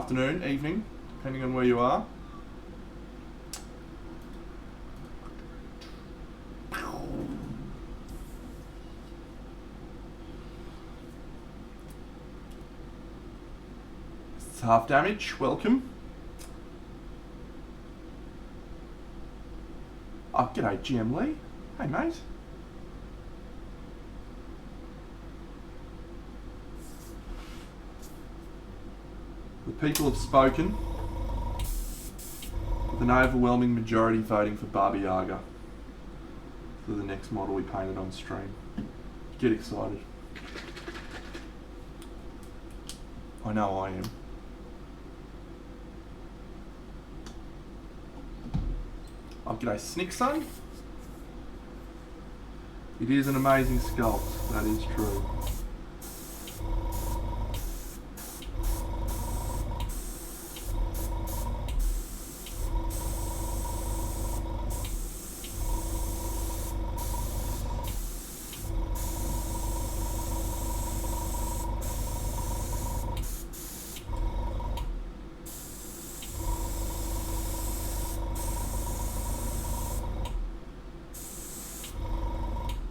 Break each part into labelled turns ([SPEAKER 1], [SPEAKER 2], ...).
[SPEAKER 1] afternoon, evening, depending on where you are. It's half damage, welcome. Oh, g'day GM Lee. Hey mate. The people have spoken, with an overwhelming majority voting for Baba Yaga for the next model we painted on stream. Get excited. I know I am. Oh, g'day Snickson. It is an amazing sculpt, that is true.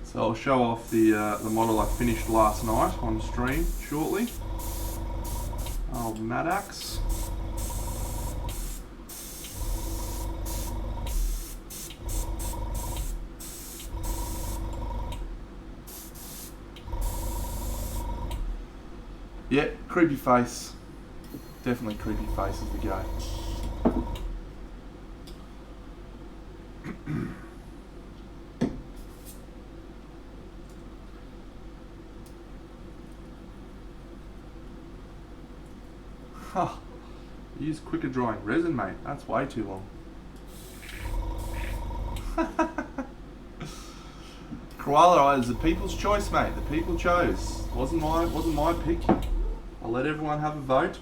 [SPEAKER 1] So I'll show off the model I finished last night on stream shortly. Old Maddox. Yeah, creepy face. Definitely creepy face as we go. Huh. Use quicker drying resin, mate. That's way too long. Koala Eye is the people's choice, mate. The people chose. Wasn't my pick. I'll let everyone have a vote.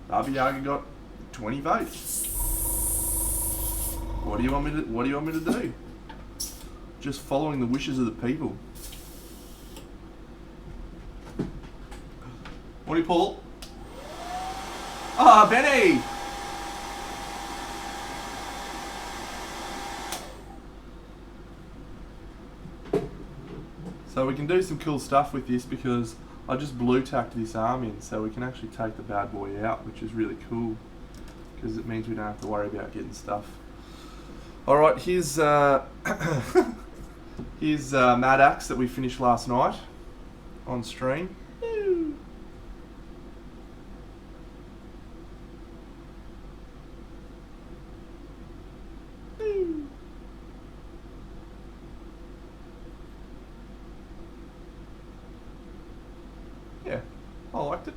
[SPEAKER 1] Baba Yaga got 20 votes. What do you want me to do? Just following the wishes of the people. Morning, Paul. Ah, Benny! So we can do some cool stuff with this because I just blue tacked this arm in, so we can actually take the bad boy out, which is really cool because it means we don't have to worry about getting stuff. All right, here's here's Maddox that we finished last night on stream. Yeah, I liked it.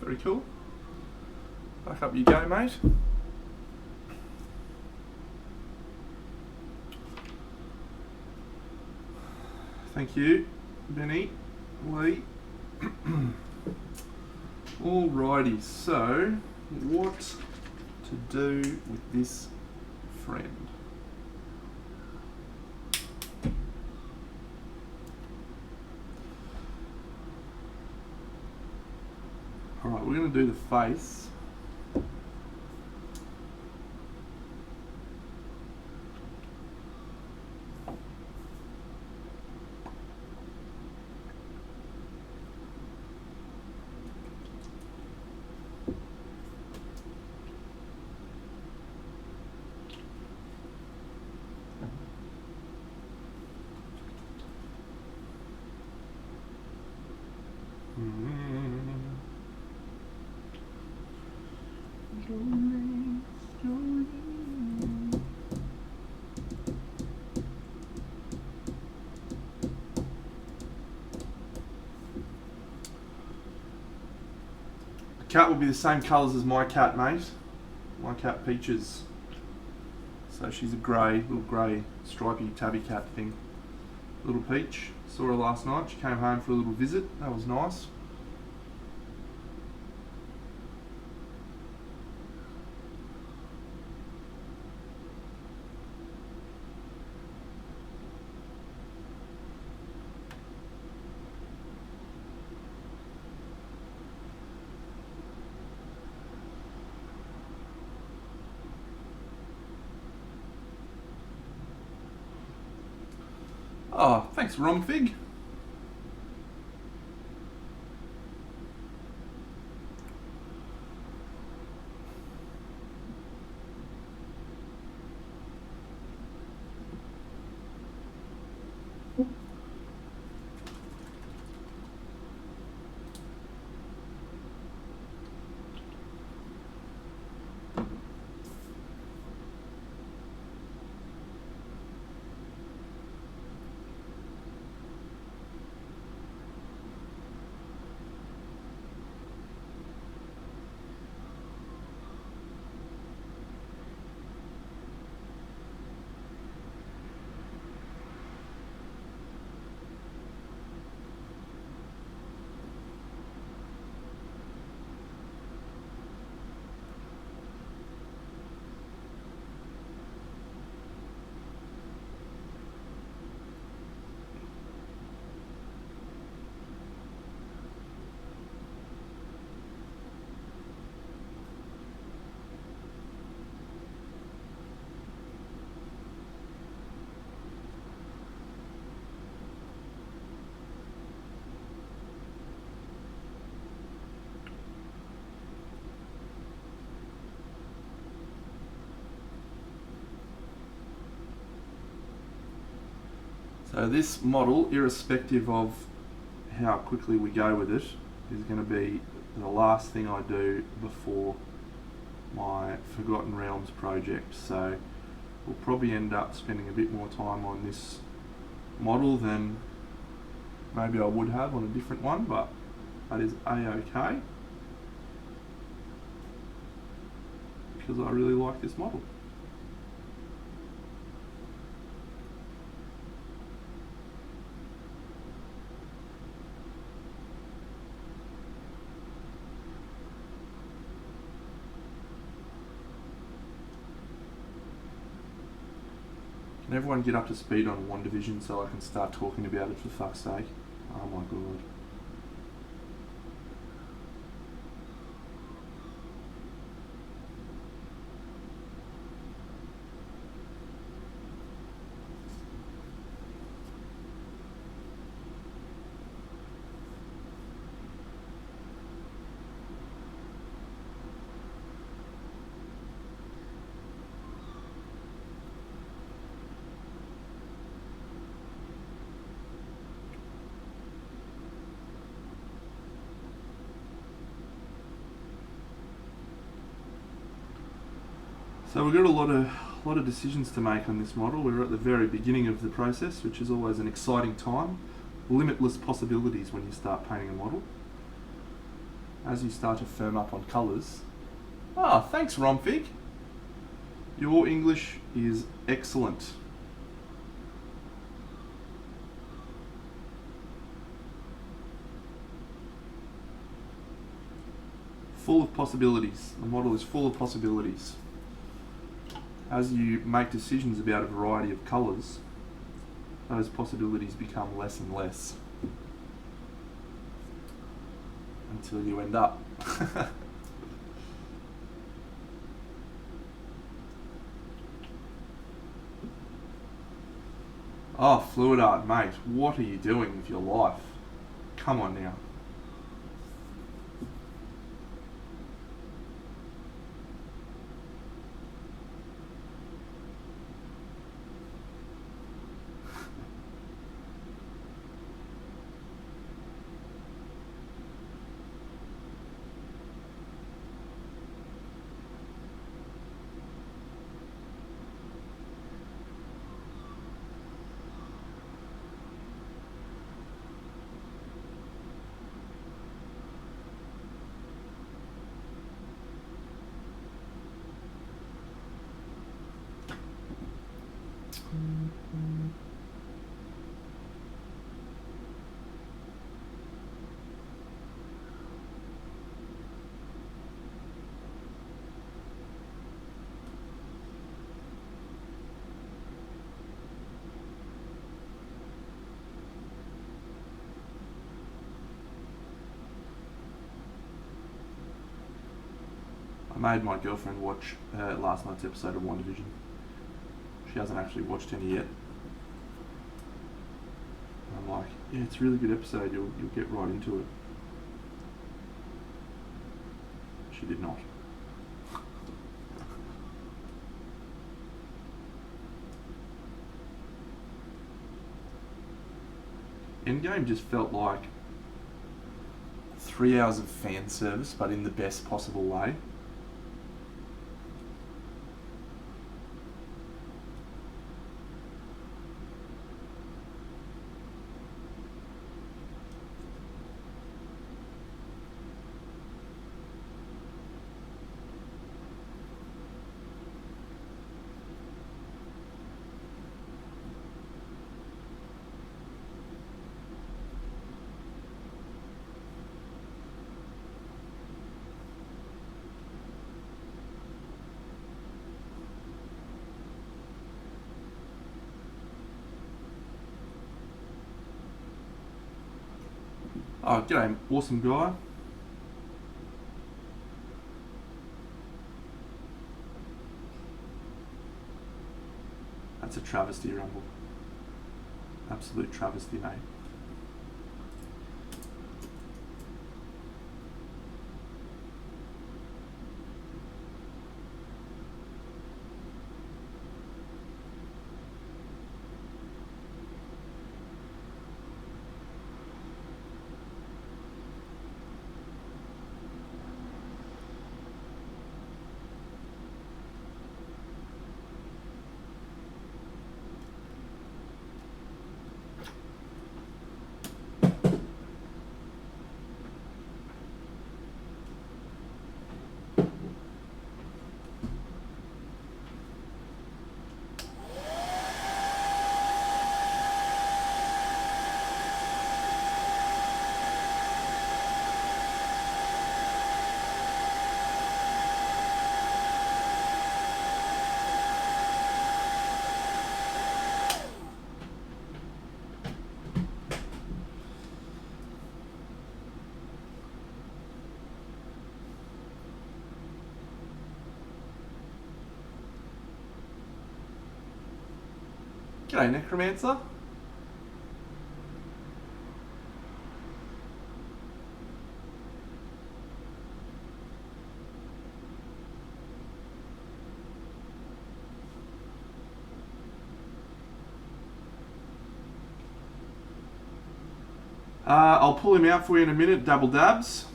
[SPEAKER 1] Very cool. Back up you go, mate. Thank you, Benny, Lee. Alrighty, so what to do with this friend? Alright, we're going to do the face. Cat will be the same colours as my cat, mate. My cat Peaches. So she's a little grey, stripy tabby cat thing. Little Peach. Saw her last night. She came home for a little visit. That was nice. Oh, thanks, Romfig. So this model, irrespective of how quickly we go with it, is going to be the last thing I do before my Forgotten Realms project. So we'll probably end up spending a bit more time on this model than maybe I would have on a different one, but that is a-okay because I really like this model. Can everyone get up to speed on WandaVision so I can start talking about it, for fuck's sake? Oh my god. So we've got a lot of decisions to make on this model. We're at the very beginning of the process, which is always an exciting time. Limitless possibilities when you start painting a model. As you start to firm up on colours. Ah, thanks Romfig. Your English is excellent. Full of possibilities. The model is full of possibilities. As you make decisions about a variety of colours, those possibilities become less and less until you end up Oh, Fluid Art, mate, what are you doing with your life? Come on now. I made my girlfriend watch last night's episode of WandaVision. She hasn't actually watched any yet. I'm like, yeah, it's a really good episode. You'll get right into it. She did not. Endgame just felt like 3 hours of fan service, but in the best possible way. Oh, g'day, awesome guy. That's a travesty, Rumble. Absolute travesty, mate. G'day, Necromancer. I'll pull him out for you in a minute, Double Dabs.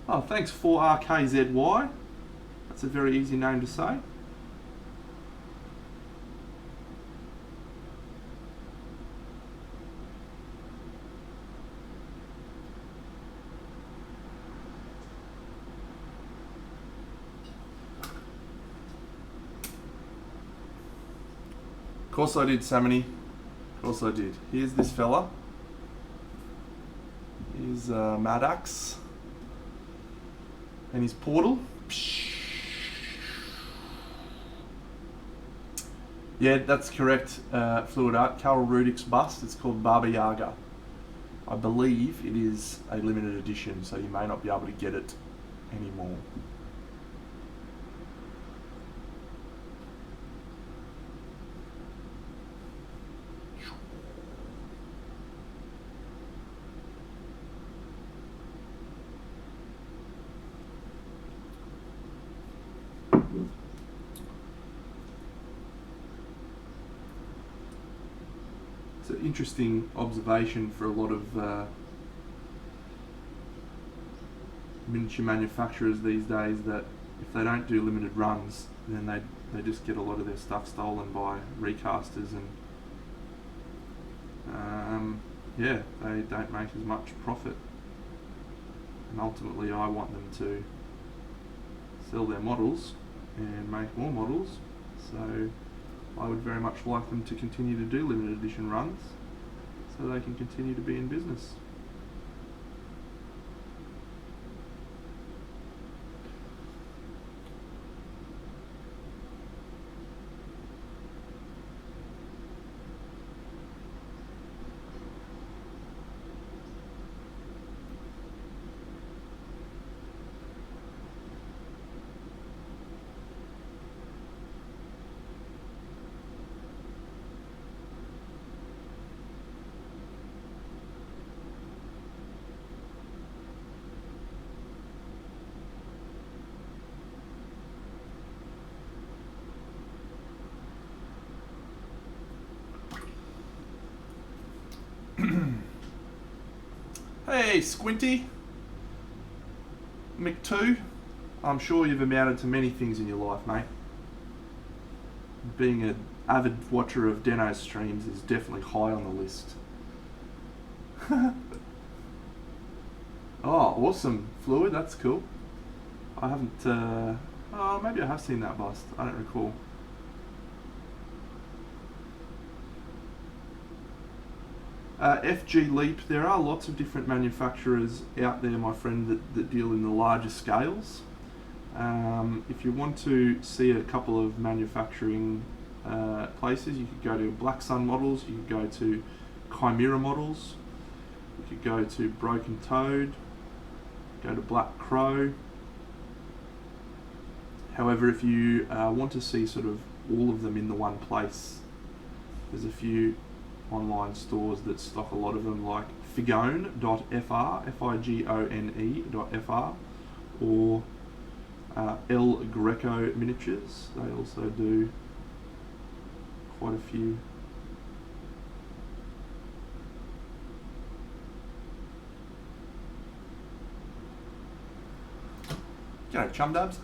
[SPEAKER 1] Oh, thanks, 4RKZY. That's a very easy name to say. Of course I did, Samony. Of course I did. Here's this fella. Here's Maddox. And his portal. Yeah, that's correct, Fluid Art. Carol Rudik's bust. It's called Baba Yaga. I believe it is a limited edition, so you may not be able to get it anymore. It's an interesting observation for a lot of miniature manufacturers these days, that if they don't do limited runs, then they just get a lot of their stuff stolen by recasters, and yeah, they don't make as much profit. And ultimately I want them to sell their models and make more models, so I would very much like them to continue to do limited edition runs so they can continue to be in business. Hey, Squinty. Mick2. I'm sure you've amounted to many things in your life, mate. Being an avid watcher of Deno's streams is definitely high on the list. Oh, awesome. Fluid, that's cool. I haven't, oh, maybe I have seen that bust. I don't recall. FG Leap, there are lots of different manufacturers out there, my friend, that deal in the larger scales. If you want to see a couple of manufacturing places, you could go to Black Sun Models, you could go to Chimera Models, you could go to Broken Toad, go to Black Crow. However, if you want to see sort of all of them in the one place, there's a few online stores that stock a lot of them, like Figone.fr, Figone.fr, or El Greco Miniatures. They also do quite a few. G'day, chum dubs.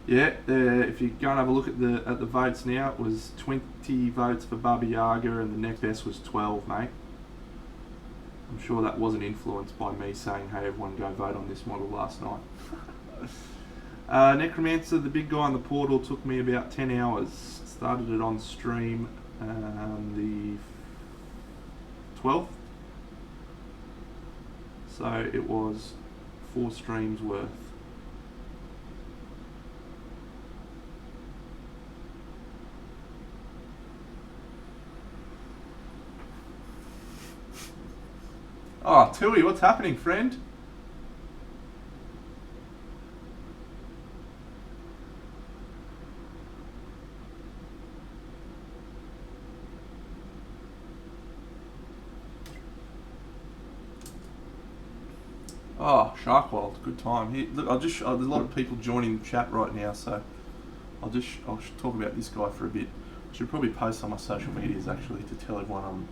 [SPEAKER 1] Yeah, if you go and have a look at the votes now, it was 20 votes for Baba Yaga and the next best was 12, mate. I'm sure that wasn't influenced by me saying, hey, everyone go vote on this model last night. Necromancer, the big guy on the portal, took me about 10 hours. Started it on stream the 12th. So it was 4 streams worth. Oh, Tui, what's happening, friend? Oh, Sharkwild, good time. Here, look, there's a lot of people joining the chat right now, so I'll talk about this guy for a bit. I should probably post on my social medias actually to tell everyone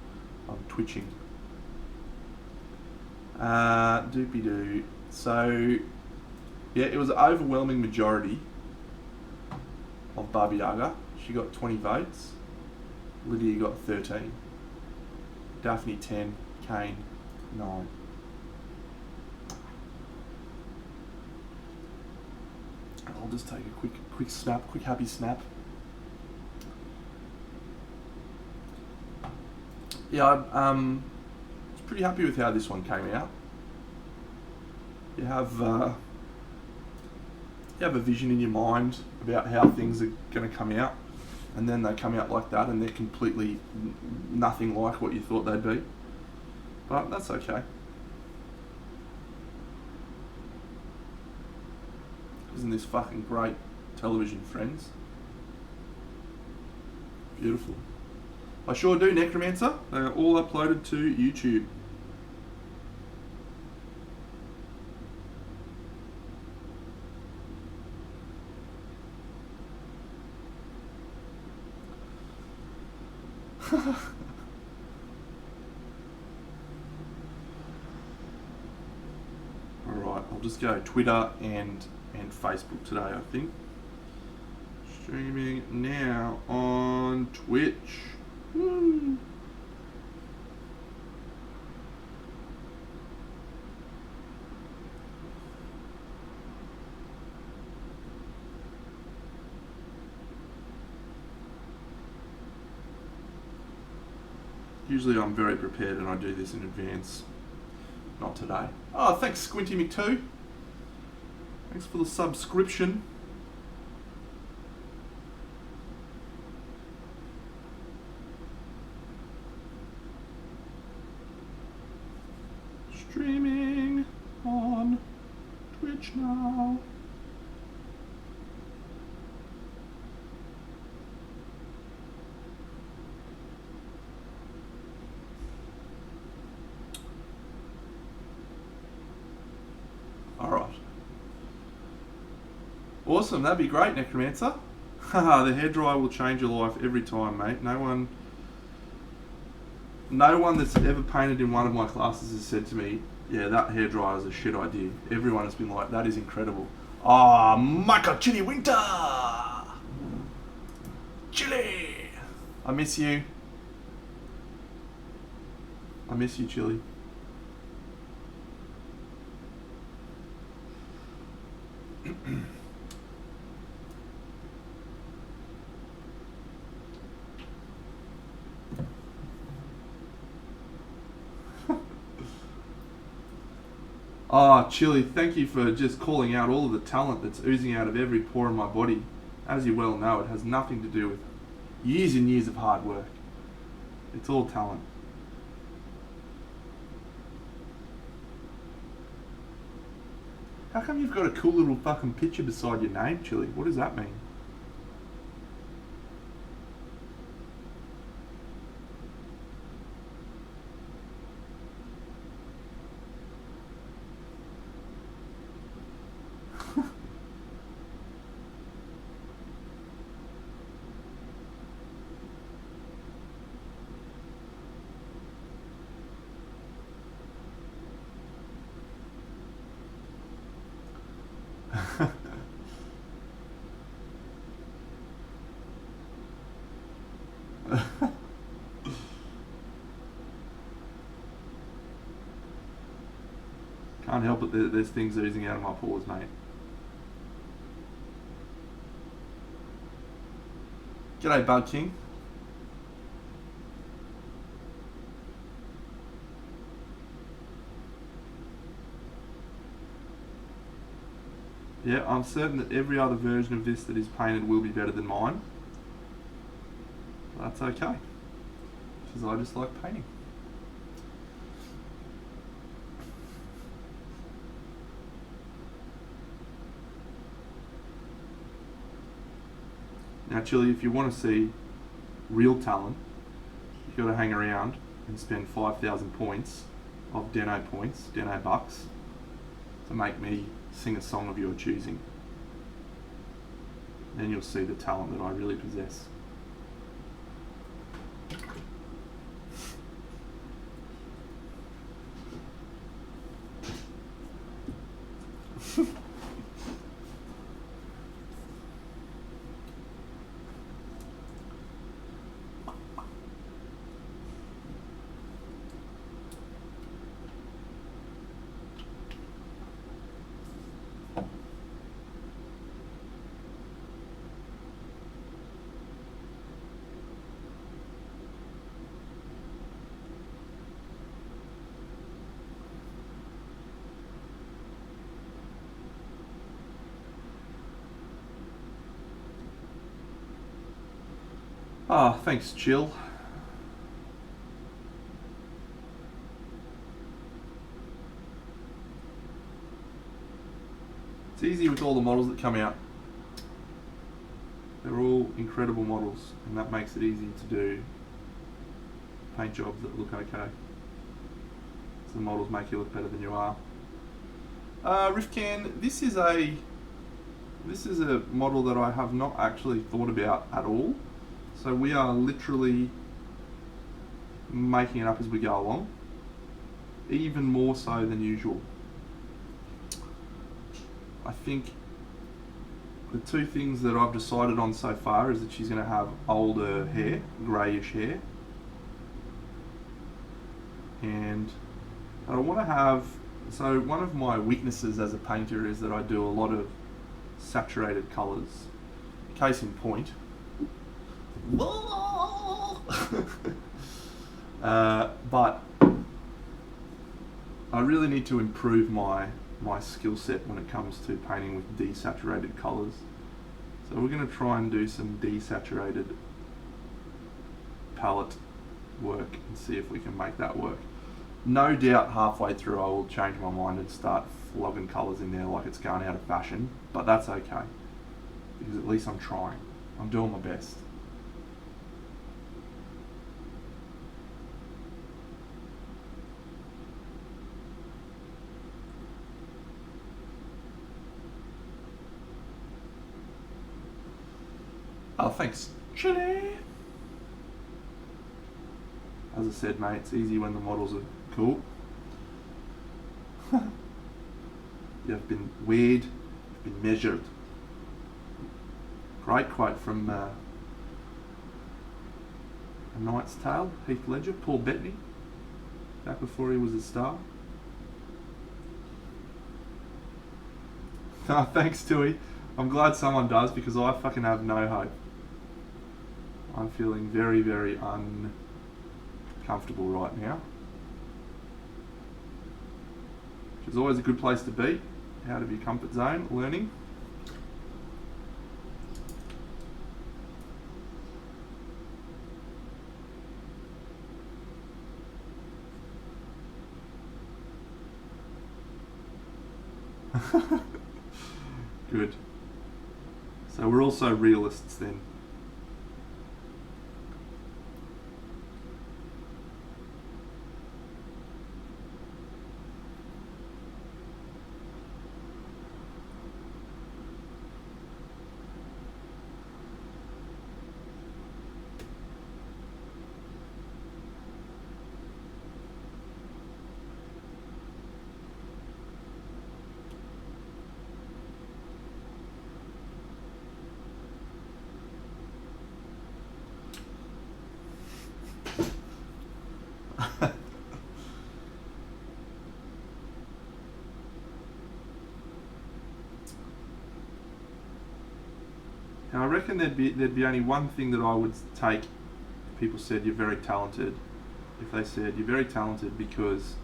[SPEAKER 1] I'm twitching. Doopy doo. So, yeah, it was an overwhelming majority of Baba Yaga. She got 20 votes. Lydia got 13. Daphne 10. Kane 9. I'll just take a quick snap, quick happy snap. Yeah, I was pretty happy with how this one came out. You have a vision in your mind about how things are going to come out, and then they come out like that, and they're completely nothing like what you thought they'd be. But that's okay. Isn't this fucking great television, friends? Beautiful. I sure do, Necromancer. They are all uploaded to YouTube. Alright, I'll just go Twitter and Facebook today, I think. Streaming now on Twitch. Woo. Usually I'm very prepared and I do this in advance. Not today. Oh, thanks Squinty Mc2. Thanks for the subscription. Streaming on Twitch now. Awesome, that'd be great, Necromancer. Haha, the hairdryer will change your life every time, mate. No one that's ever painted in one of my classes has said to me, yeah, that hairdryer is a shit idea. Everyone has been like, that is incredible. Ah, Michael Chili Winter! Chili! I miss you. I miss you, Chili. Ah, Chili, thank you for just calling out all of the talent that's oozing out of every pore in my body. As you well know, it has nothing to do with years and years of hard work. It's all talent. How come you've got a cool little fucking picture beside your name, Chili? What does that mean? Can't help it, there's things oozing out of my pores, mate. G'day, Bug King. Yeah, I'm certain that every other version of this that is painted will be better than mine. That's okay, because I just like painting. Now, Chili, if you want to see real talent, you've got to hang around and spend 5,000 points of Deno bucks, to make me sing a song of your choosing. Then you'll see the talent that I really possess. Ah, thanks, Jill. It's easy with all the models that come out. They're all incredible models, and that makes it easy to do paint jobs that look okay. So the models make you look better than you are. Rifcan, this is a model that I have not actually thought about at all. So we are literally making it up as we go along, even more so than usual. I think the two things that I've decided on so far is that she's going to have older hair, greyish hair, and I want to have, so one of my weaknesses as a painter is that I do a lot of saturated colours. Case in point, but I really need to improve my skill set when it comes to painting with desaturated colours. So we're going to try and do some desaturated palette work and see if we can make that work. No doubt halfway through I will change my mind and start flogging colours in there like it's going out of fashion, but that's okay, because at least I'm trying. I'm doing my best. Oh, thanks, Chile. As I said, mate, it's easy when the models are cool. You've been weighed, you've been measured. Great quote from A Knight's Tale, Heath Ledger, Paul Bettany, back before he was a star. Oh, thanks, Tui. I'm glad someone does, because I fucking have no hope. I'm feeling very, very uncomfortable right now. Which is always a good place to be, out of your comfort zone, learning. Good. So we're also realists then. Now I reckon there'd be only one thing that I would take if people said you're very talented. If they said you're very talented because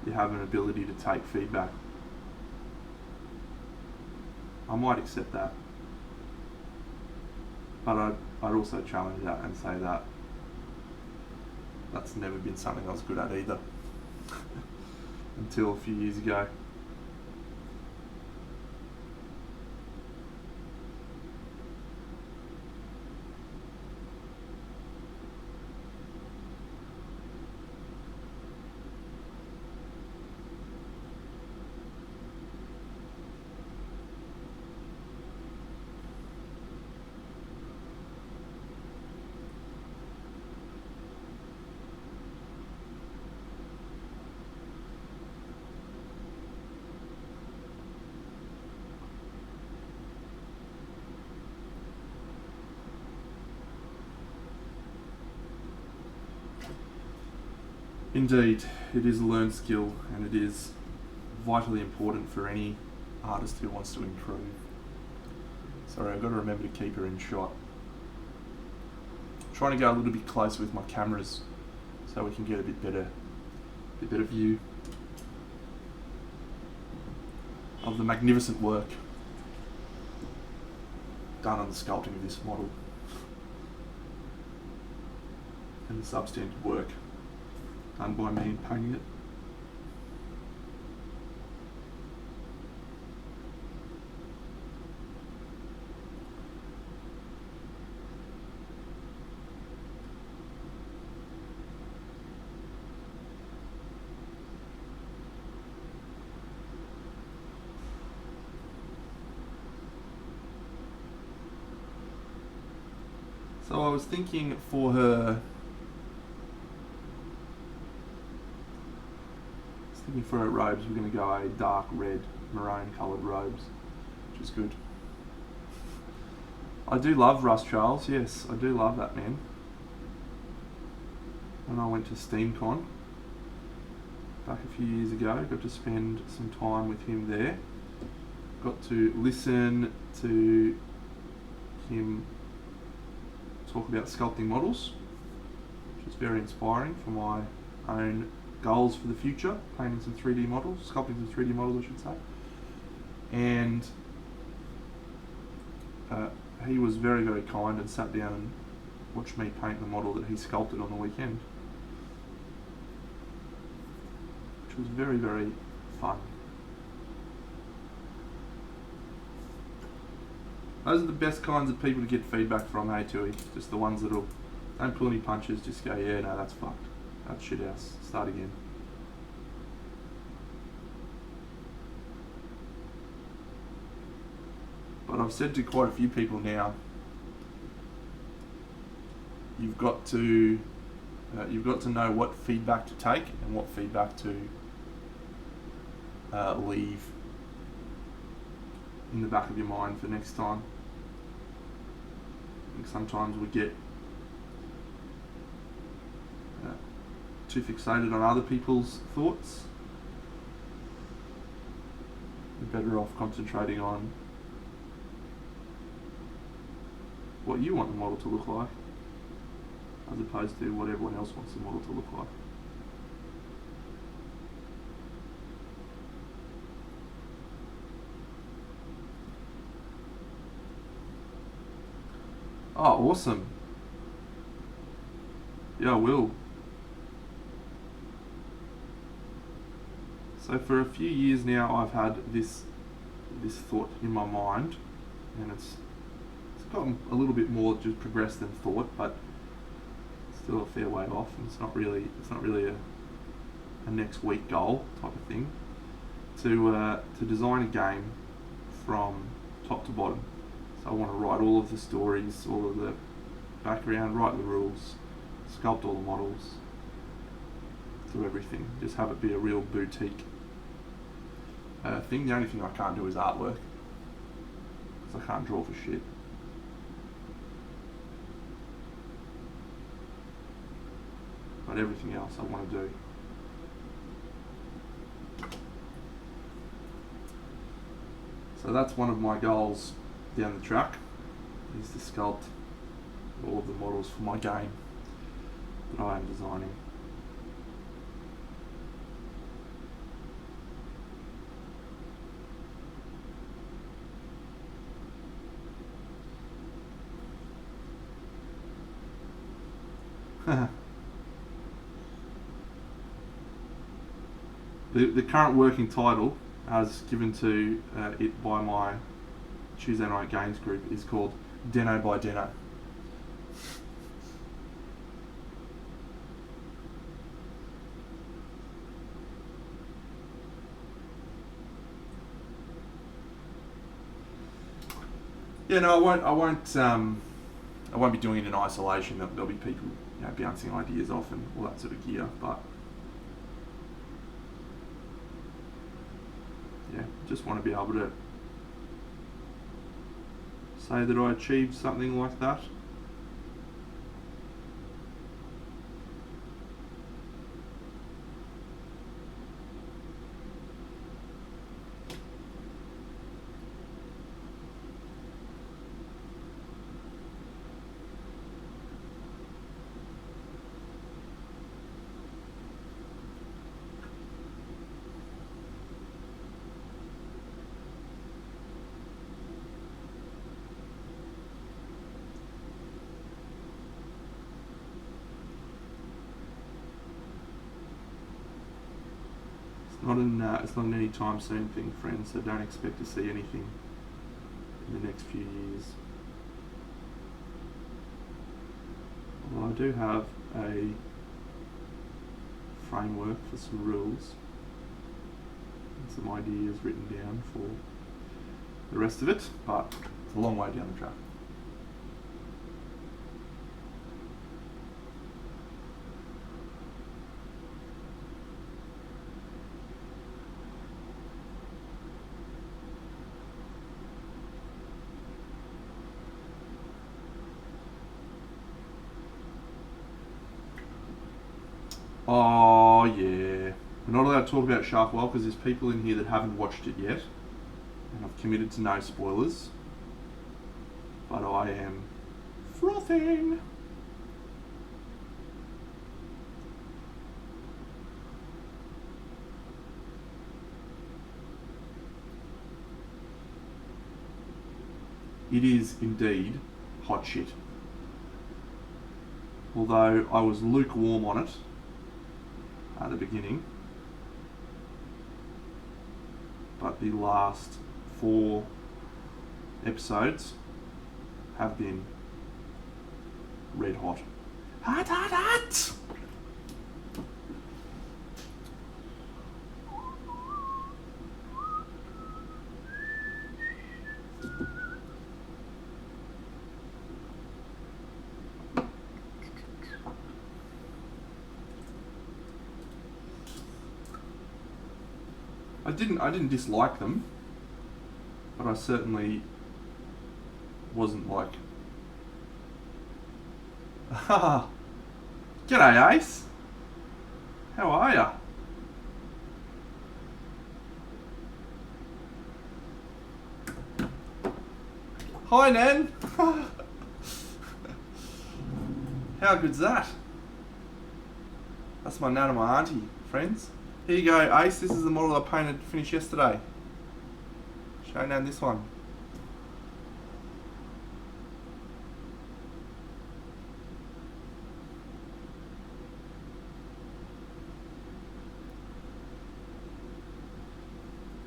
[SPEAKER 1] you have an ability to take feedback, I might accept that. But I'd also challenge that and say that that's never been something I was good at either. Until a few years ago. Indeed, it is a learned skill, and it is vitally important for any artist who wants to improve. Sorry, I've got to remember to keep her in shot. I'm trying to go a little bit closer with my cameras so we can get a bit better view of the magnificent work done on the sculpting of this model and the substantive work done by me in painting it. So I was thinking for her robes, we're going to go a dark red, maroon coloured robes, which is good. I do love Russ Charles, yes, I do love that man. When I went to SteamCon back a few years ago, got to spend some time with him there. Got to listen to him talk about sculpting models, which is very inspiring for my own goals for the future, painting some 3D models, sculpting some 3D models I should say. And he was very, very kind and sat down and watched me paint the model that he sculpted on the weekend, which was very, very fun. Those are the best kinds of people to get feedback from, hey Tui. Just the ones that'll don't pull any punches, just go, yeah, no, that's fucked. That's shit house. Start again. But I've said to quite a few people now, you've got to know what feedback to take and what feedback to leave in the back of your mind for next time. I think sometimes we get too fixated on other people's thoughts. You're better off concentrating on what you want the model to look like, as opposed to what everyone else wants the model to look like. Oh, awesome. Yeah, I will. So for a few years now, I've had this thought in my mind, and it's gotten a little bit more just progressed than thought, but still a fair way off. And it's not really a next week goal type of thing. To design a game from top to bottom. So I want to write all of the stories, all of the background, write the rules, sculpt all the models, do everything. Just have it be a real boutique thing. The only thing I can't do is artwork, because I can't draw for shit. But everything else I want to do. So that's one of my goals down the track, is to sculpt all of the models for my game that I am designing. The current working title, as given to it by my Tuesday Night Games group, is called Deno by Deno. Yeah, no, I won't be doing it in isolation. There'll be people, bouncing ideas off and all that sort of gear, but yeah, just want to be able to say that I achieved something like that. It's not an anytime soon thing, friends, so don't expect to see anything in the next few years. Well, I do have a framework for some rules and some ideas written down for the rest of it, but it's a long way down the track. Oh yeah, we're not allowed to talk about Shark World because there's people in here that haven't watched it yet, and I've committed to no spoilers, but I am frothing. It is indeed hot shit. Although I was lukewarm on it at the beginning, but the last 4 episodes have been red hot. Hot, hot, hot! I didn't dislike them, but I certainly wasn't like, ah, g'day Ace. How are ya? Hi Nan. How good's that? That's my Nan and my auntie, friends. Here you go, Ace. This is the model I painted finished yesterday. Show Nan this one.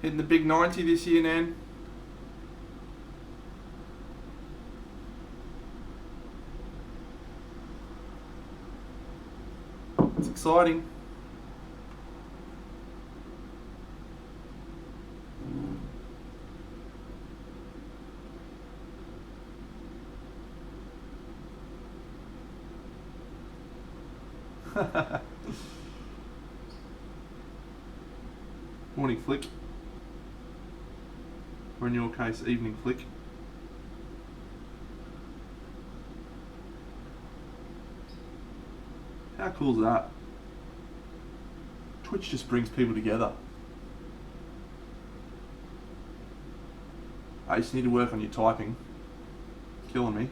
[SPEAKER 1] Hitting the big 90 this year, Nan. It's exciting. Morning flick. Or in your case, evening flick. How cool is that? Twitch just brings people together. I just need to work on your typing. Killing me.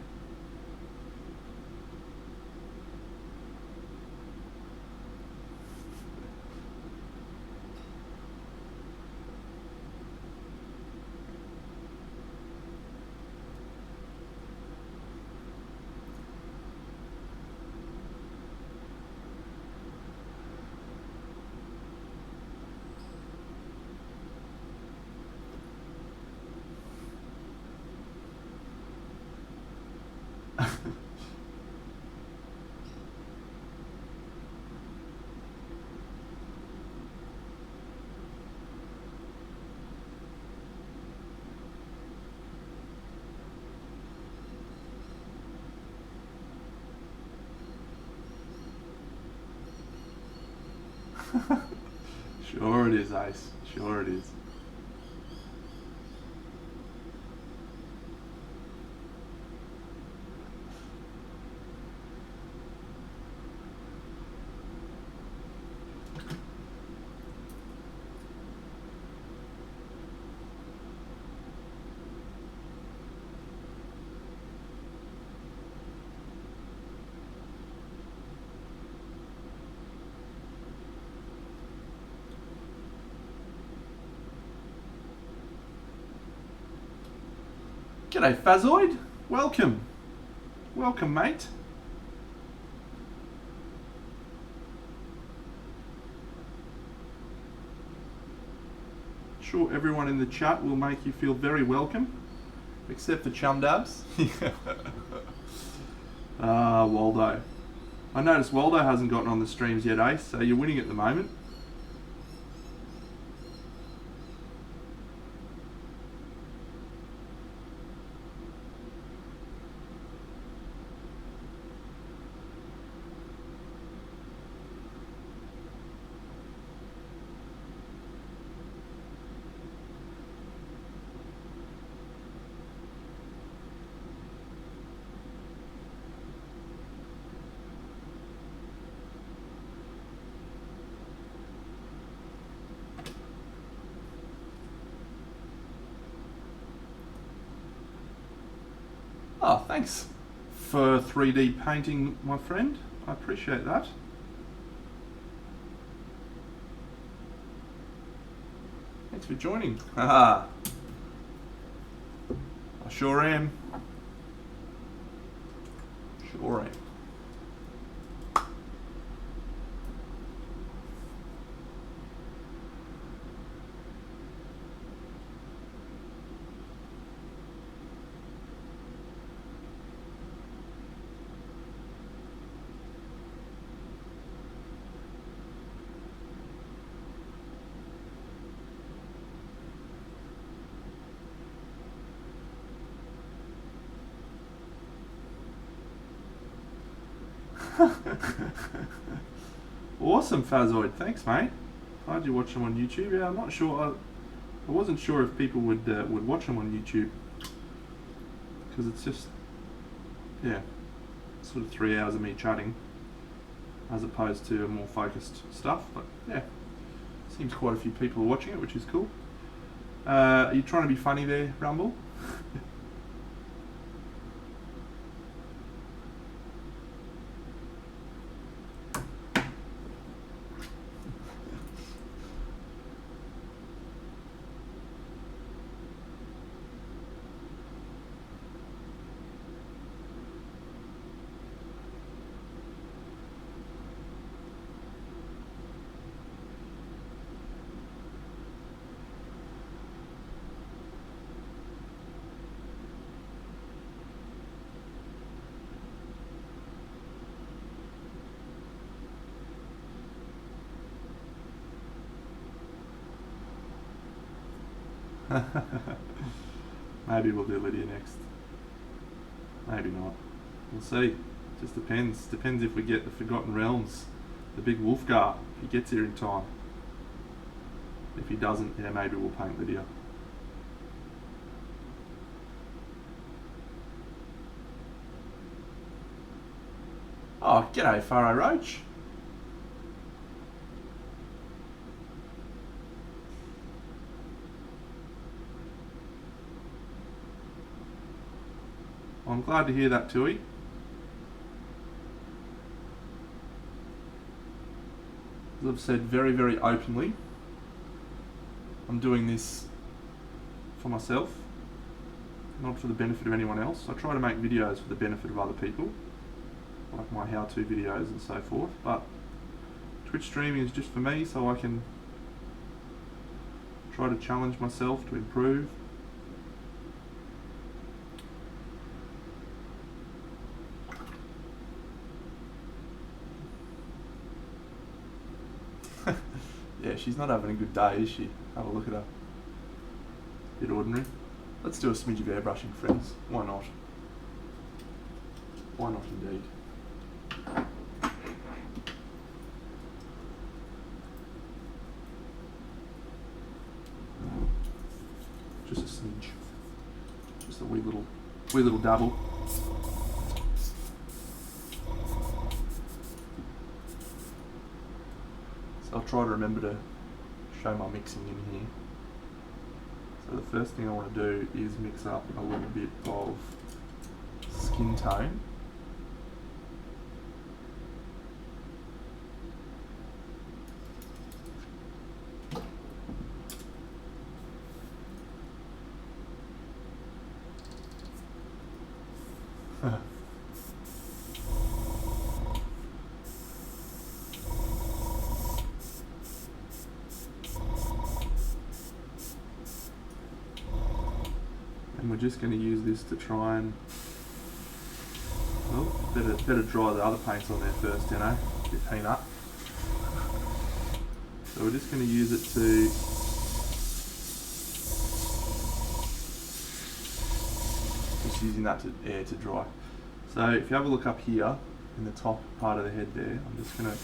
[SPEAKER 1] Sure it is, Ace. Sure it is. G'day Fazoid, welcome. Welcome mate. Sure everyone in the chat will make you feel very welcome, except for Chum Dabs. Waldo. I noticed Waldo hasn't gotten on the streams yet, Ace, so you're winning at the moment. Oh, thanks for 3D painting, my friend. I appreciate that. Thanks for joining. Haha. I sure am. Sure am. Awesome, Fazoid. Thanks, mate. Glad you watch them on YouTube. Yeah, I'm not sure. I wasn't sure if people would watch them on YouTube, because it's just, yeah, sort of 3 hours of me chatting as opposed to more focused stuff. But yeah, seems quite a few people are watching it, which is cool. Are you trying to be funny there, Rumble? Maybe we'll do Lydia next. Maybe not. We'll see. Just depends. Depends if we get the Forgotten Realms, the big Wolfgar, if he gets here in time. If he doesn't, yeah, maybe we'll paint Lydia. Oh, g'day, Faro Roach. I'm glad to hear that, Tui. As I've said very, very openly, I'm doing this for myself, not for the benefit of anyone else. I try to make videos for the benefit of other people, like my how-to videos and so forth, but Twitch streaming is just for me, so I can try to challenge myself to improve. Yeah, she's not having a good day, is she? Have a look at her. Bit ordinary. Let's do a smidge of airbrushing, friends. Why not? Why not indeed? Just a smidge. Just a wee little dabble. So I'll try to remember to show my mixing in here. So the first thing I want to do is mix up a little bit of skin tone. And we're just going to use this to try and, well, better dry the other paints on there first, you know, get peanut. So we're just going to use it to just using that to air to dry. So if you have a look up here in the top part of the head there, I'm just going to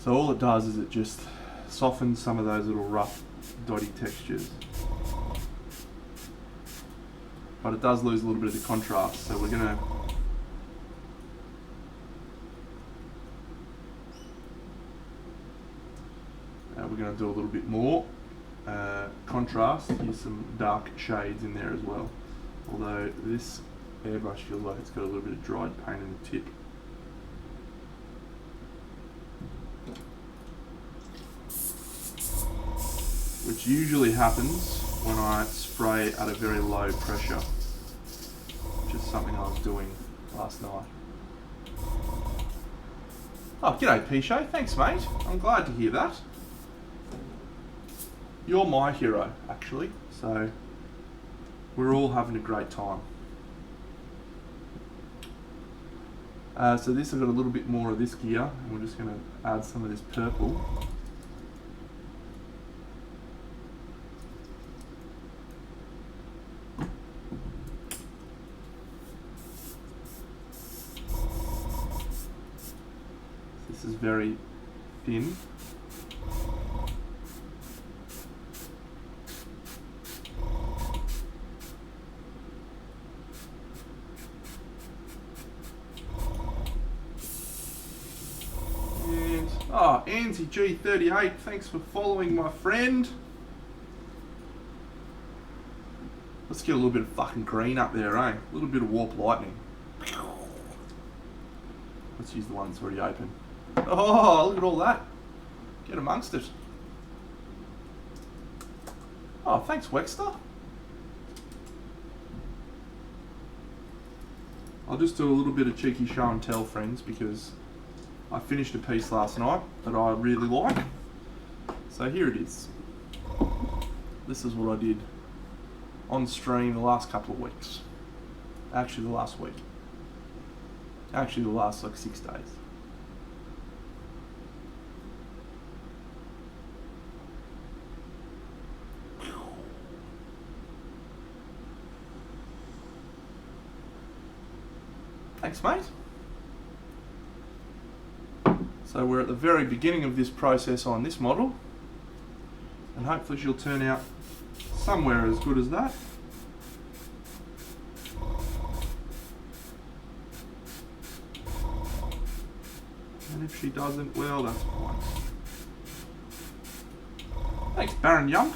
[SPEAKER 1] so all it does is it just softens some of those little rough, dotty textures. But it does lose a little bit of the contrast, so we're going to do a little bit more contrast, use some dark shades in there as well. Although this airbrush feels like it's got a little bit of dried paint in the tip. Which usually happens when I spray at a very low pressure, which is something I was doing last night. Oh, g'day Picho, thanks mate, I'm glad to hear that. You're my hero, actually, so we're all having a great time. So this has got a little bit more of this gear, and we're just going to add some of this purple. This is very thin. Oh, Anzi G38, thanks for following, my friend. Let's get a little bit of fucking green up there, eh? A little bit of warp lightning. Let's use the one that's already open. Oh, look at all that. Get amongst it. Oh, thanks, Wexter. I'll just do a little bit of cheeky show and tell, friends, because I finished a piece last night that I really like. So here it is. This is what I did on stream the last couple of weeks. Actually the last week. Actually the last like 6 days. Thanks, mate. So we're at the very beginning of this process on this model, and hopefully she'll turn out somewhere as good as that. And if she doesn't, well, that's fine. Thanks, Baron Yump.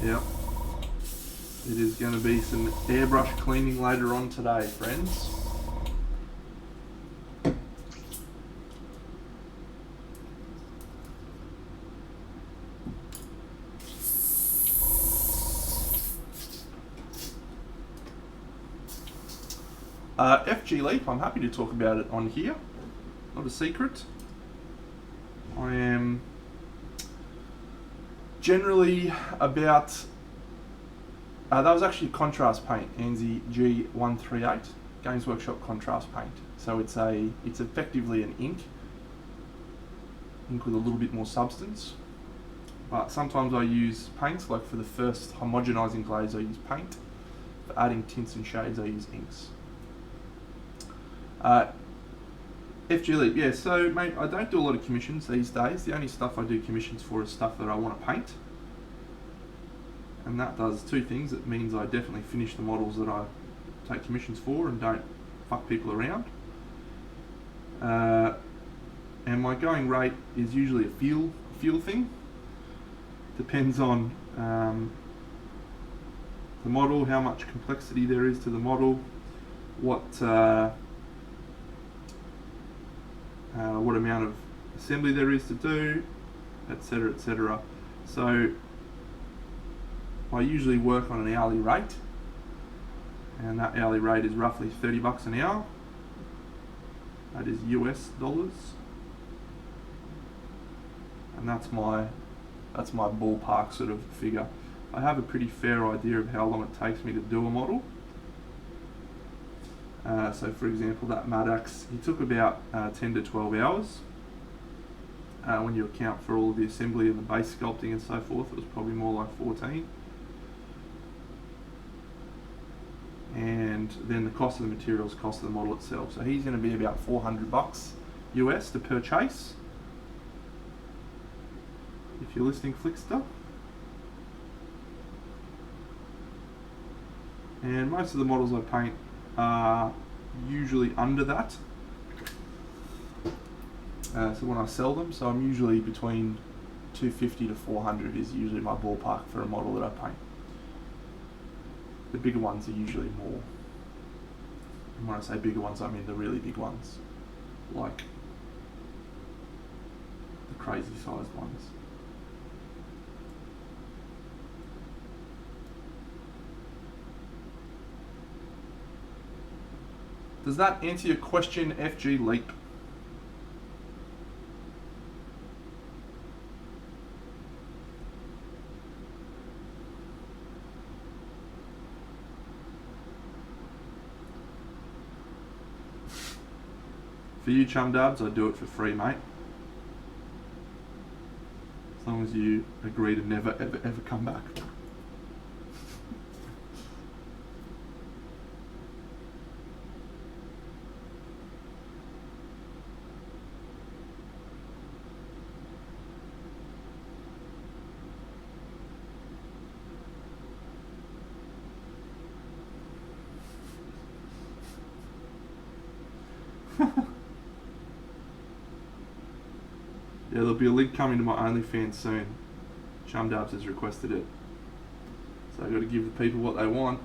[SPEAKER 1] Yep. It is going to be some airbrush cleaning later on today, friends. FG Leap, I'm happy to talk about it on here. Not a secret. I am generally about, that was actually contrast paint, Anzi G138, Games Workshop contrast paint. So it's effectively an ink with a little bit more substance. But sometimes I use paints, like for the first homogenizing glaze I use paint. For adding tints and shades I use inks. FG Leap, yeah, so mate, I don't do a lot of commissions these days. The only stuff I do commissions for is stuff that I want to paint. And that does two things. It means I definitely finish the models that I take commissions for and don't fuck people around. And my going rate is usually a feel thing. Depends on the model, how much complexity there is to the model, what amount of assembly there is to do, etc., etc. So I usually work on an hourly rate, and that hourly rate is roughly $30 an hour. That is US dollars, and that's my ballpark sort of figure. I have a pretty fair idea of how long it takes me to do a model. So for example, that Maddox, he took about 10 to 12 hours. When you account for all of the assembly and the base sculpting and so forth, it was probably more like 14. And then the cost of the materials, cost of the model itself. So he's going to be about $400 US to purchase. If you're listening, Flickster. And most of the models I paint are usually under that. So when I sell them, so I'm usually between 250 to 400 is usually my ballpark for a model that I paint. The bigger ones are usually more. And when I say bigger ones, I mean the really big ones, like the crazy sized ones. Does that answer your question, FG Leap? For you chum dubs, I'd do it for free, mate. As long as you agree to never, ever, ever come back. Yeah, there'll be a link coming to my OnlyFans soon. Chum Dubs has requested it. So I've got to give the people what they want.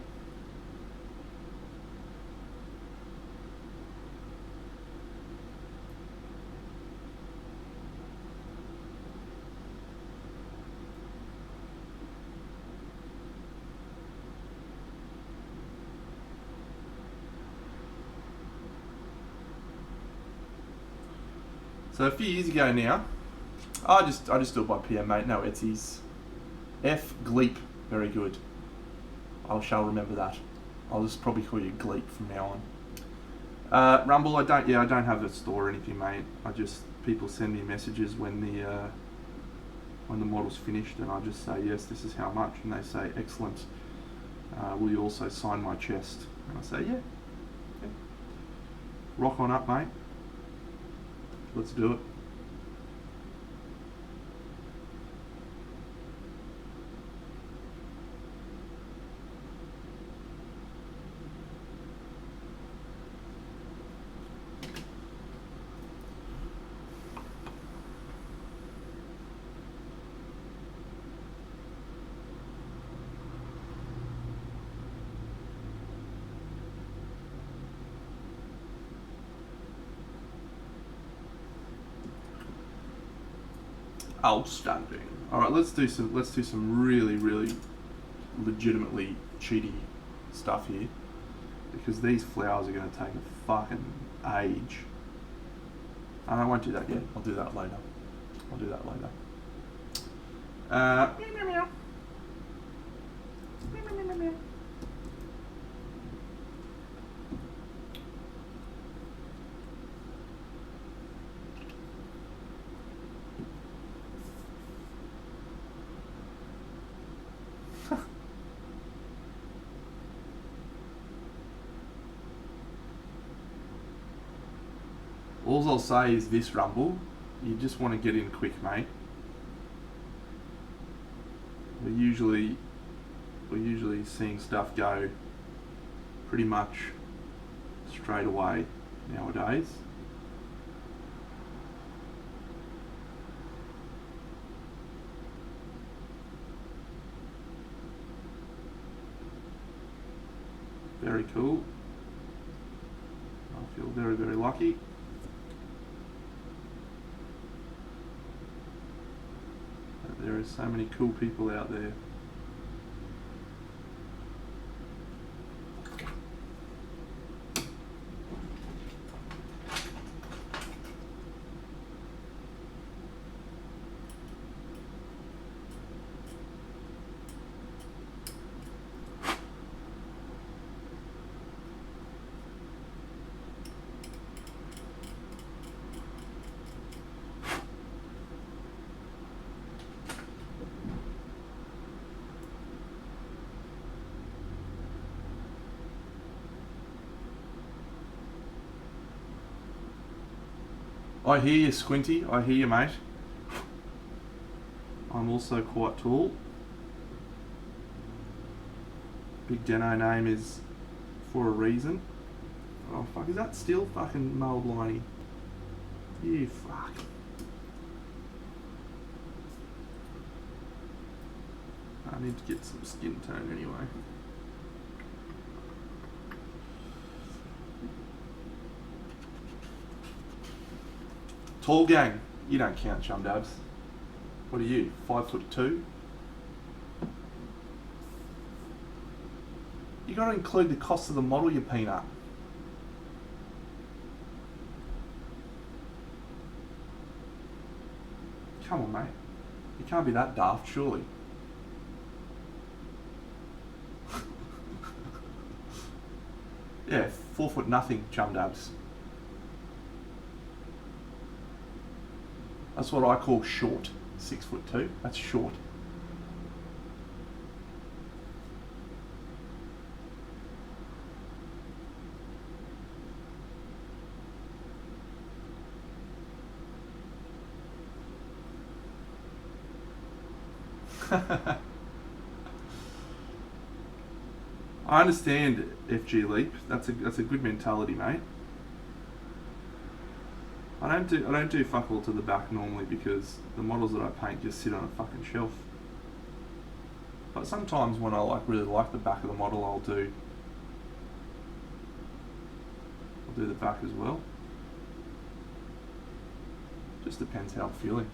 [SPEAKER 1] So a few years ago now, I just do it by PM, mate. No Etsy's. F Gleep, very good. I shall remember that. I'll just probably call you Gleep from now on. Rumble, I don't have a store or anything, mate. People send me messages when the model's finished, and I just say yes, this is how much, and they say excellent. Will you also sign my chest? And I say yeah. Rock on up, mate. Let's do it. Outstanding. All right, let's do some really, really legitimately cheaty stuff here, because these flowers are going to take a fucking age. And I won't do that yet. I'll do that later. Meow, meow, meow. Meow, meow, meow, meow. All I'll say is this, Rumble, you just want to get in quick, mate. We're usually seeing stuff go pretty much straight away nowadays. Very cool. I feel very, very lucky. There are so many cool people out there. I hear you, Squinty. I hear you, mate. I'm also quite tall. Big Deno name is for a reason. Oh fuck, is that still fucking Mel Bliney? You fuck. I need to get some skin tone anyway. Tall gang, you don't count, Chum Dabs. What are you, 5'2"? You gotta include the cost of the model, you peanut. Come on, mate. You can't be that daft, surely. Yeah, 4 foot nothing, Chum Dabs. That's what I call short. 6'2". That's short. I understand FG Leap. That's a good mentality, mate. I don't do fuck all to the back normally because the models that I paint just sit on a fucking shelf. But sometimes when I really like the back of the model, I'll do the back as well. Just depends how I'm feeling.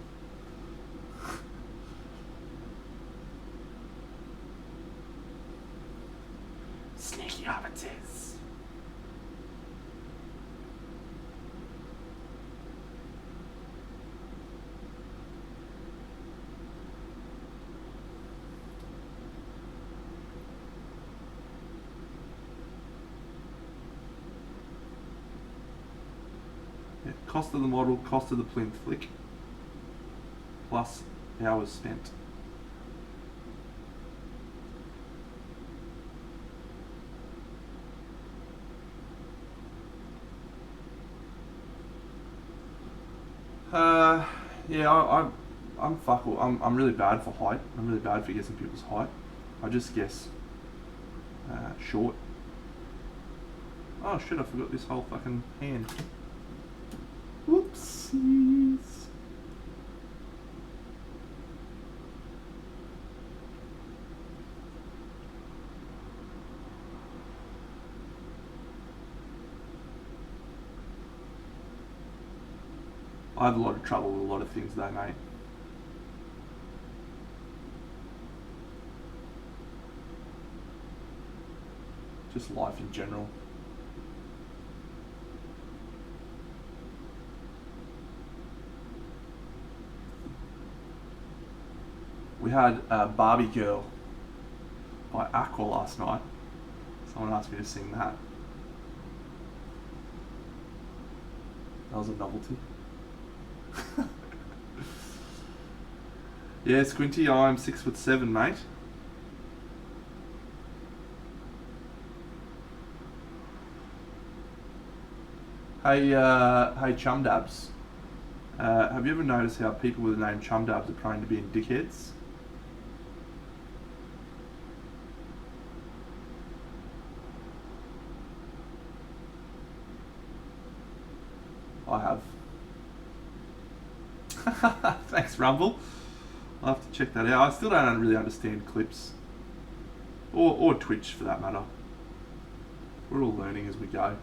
[SPEAKER 1] Sneaky arbiters. Yeah, cost of the model, cost of the plinth flick, plus hours spent. Yeah, I'm fuckle. I'm really bad for height. I'm really bad for guessing people's height. I just guess short. Oh shit! I forgot this whole fucking hand. Whoopsies. I have a lot of trouble with a lot of things though, mate. Just life in general. We had Barbie Girl by Aqua last night. Someone asked me to sing that. That was a novelty. Yeah, Squinty, I'm 6'7", mate. Hey, Chum Dabs. Have you ever noticed how people with the name Chum Dabs are prone to being dickheads? I have. Thanks, Rumble. I'll have to check that out. I still don't really understand clips. Or Twitch, for that matter. We're all learning as we go.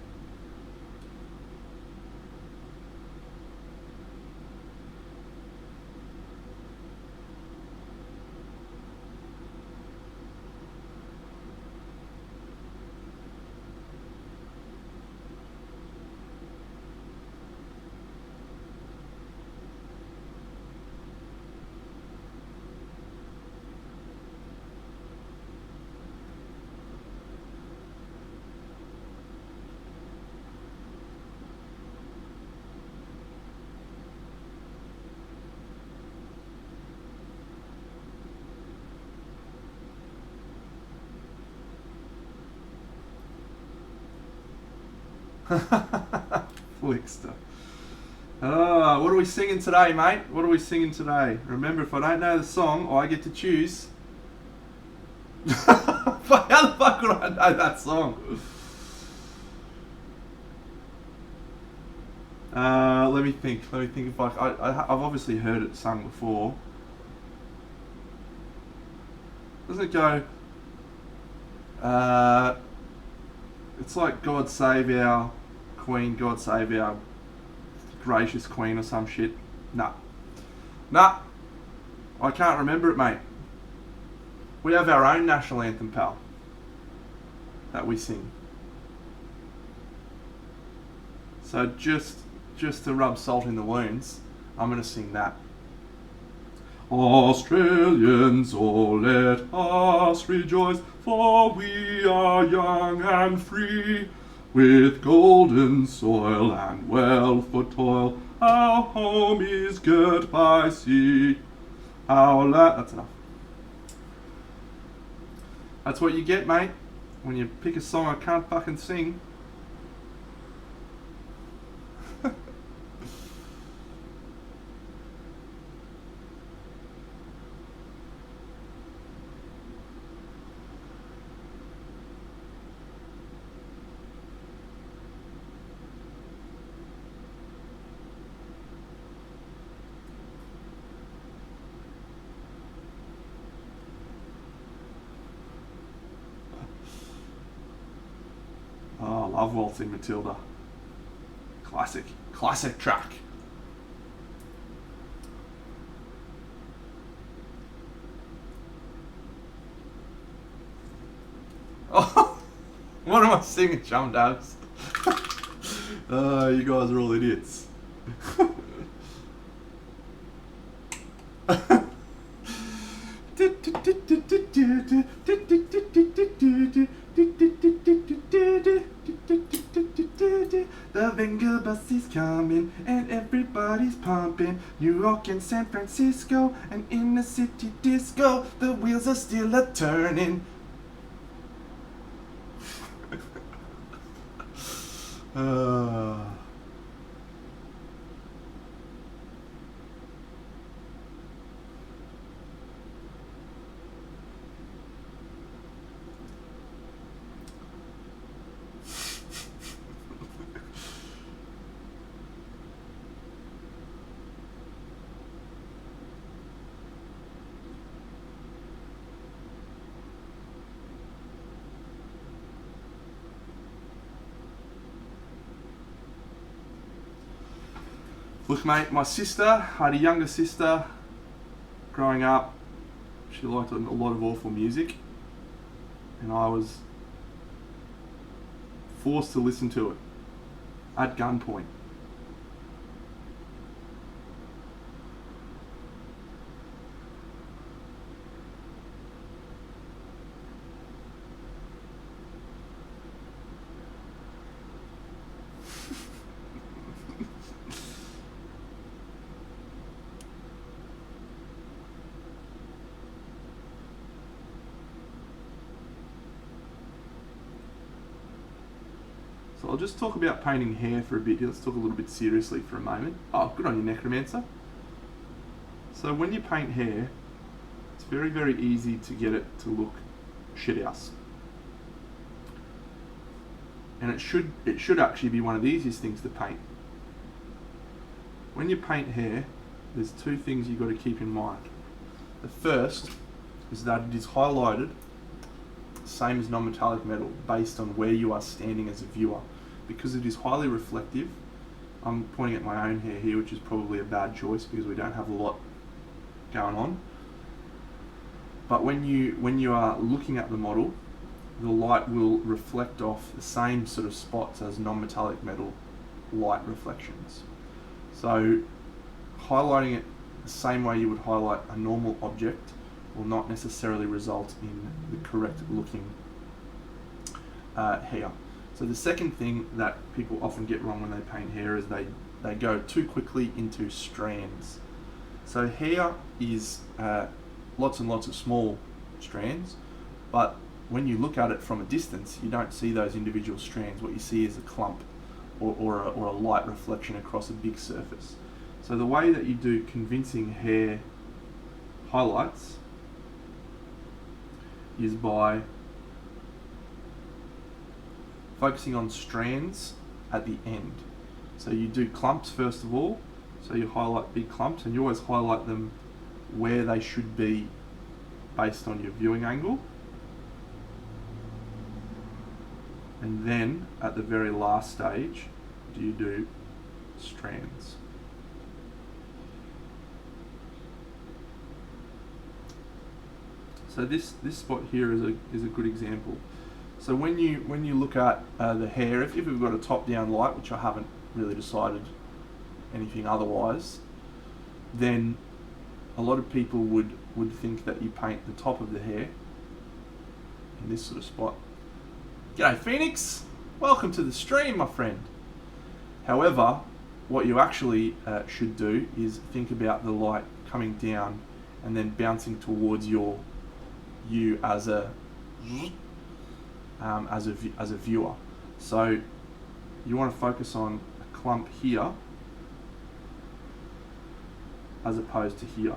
[SPEAKER 1] Flickster. What are we singing today, mate? What are we singing today? Remember, if I don't know the song, I get to choose. How the fuck would I know that song? Let me think if I've obviously heard it sung before. Doesn't it go... it's like God Save Our Queen, God Save Our Gracious Queen or some shit. Nah. I can't remember it, mate. We have our own national anthem, pal, that we sing. So just to rub salt in the wounds, I'm going to sing that. Australians, oh let us rejoice, for we are young and free, with golden soil and wealth for toil, Our home is girt by sea. Our land. That's enough. That's what you get, mate, when you pick a song I can't fucking sing. Oh, I love Waltzing Matilda. Classic track. Oh, what am I singing, Chum Dabs? You guys are all idiots. The Venga bus is coming and everybody's pumping. New York and San Francisco and in the city disco, the wheels are still a turning. Look, mate, my sister, I had a younger sister growing up. She liked a lot of awful music, and I was forced to listen to it at gunpoint. So I'll just talk about painting hair for a bit. Let's talk a little bit seriously for a moment. Oh, good on you, Necromancer. So when you paint hair, it's very, very easy to get it to look shithouse. And it should actually be one of the easiest things to paint. When you paint hair, there's two things you've got to keep in mind. The first is that it is highlighted same as non-metallic metal based on where you are standing as a viewer. Because it is highly reflective, I'm pointing at my own hair here, which is probably a bad choice because we don't have a lot going on. But when you are looking at the model, the light will reflect off the same sort of spots as non-metallic metal light reflections. So highlighting it the same way you would highlight a normal object will not necessarily result in the correct looking hair. So the second thing that people often get wrong when they paint hair is they go too quickly into strands. So hair is lots and lots of small strands, but when you look at it from a distance, you don't see those individual strands. What you see is a clump or a light reflection across a big surface. So the way that you do convincing hair highlights is by focusing on strands at the end. So you do clumps first of all, so you highlight big clumps, and you always highlight them where they should be based on your viewing angle. And then at the very last stage, you do strands. So this spot here is a good example. So when you look at the hair, if we've got a top-down light, which I haven't really decided anything otherwise, then a lot of people would think that you paint the top of the hair in this sort of spot. G'day Phoenix, welcome to the stream, my friend. However, what you actually should do is think about the light coming down and then bouncing towards you as a viewer. So you want to focus on a clump here as opposed to here.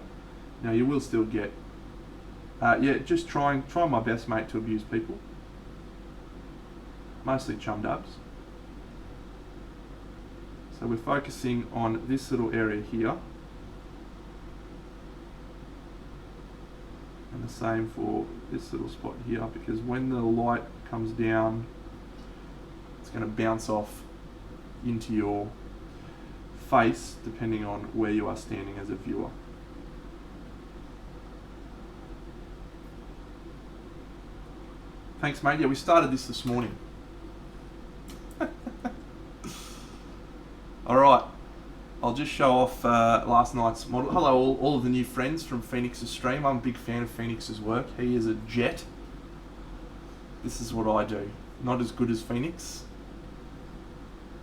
[SPEAKER 1] Now you will still get, just trying my best, mate, to abuse people. Mostly chum dubs. So we're focusing on this little area here. And the same for this little spot here, because when the light comes down, it's going to bounce off into your face depending on where you are standing as a viewer. Thanks, mate. Yeah, we started this morning. Alright, I'll just show off last night's model. Hello all of the new friends from Phoenix's stream. I'm a big fan of Phoenix's work. He is a jet. This is what I do. Not as good as Phoenix,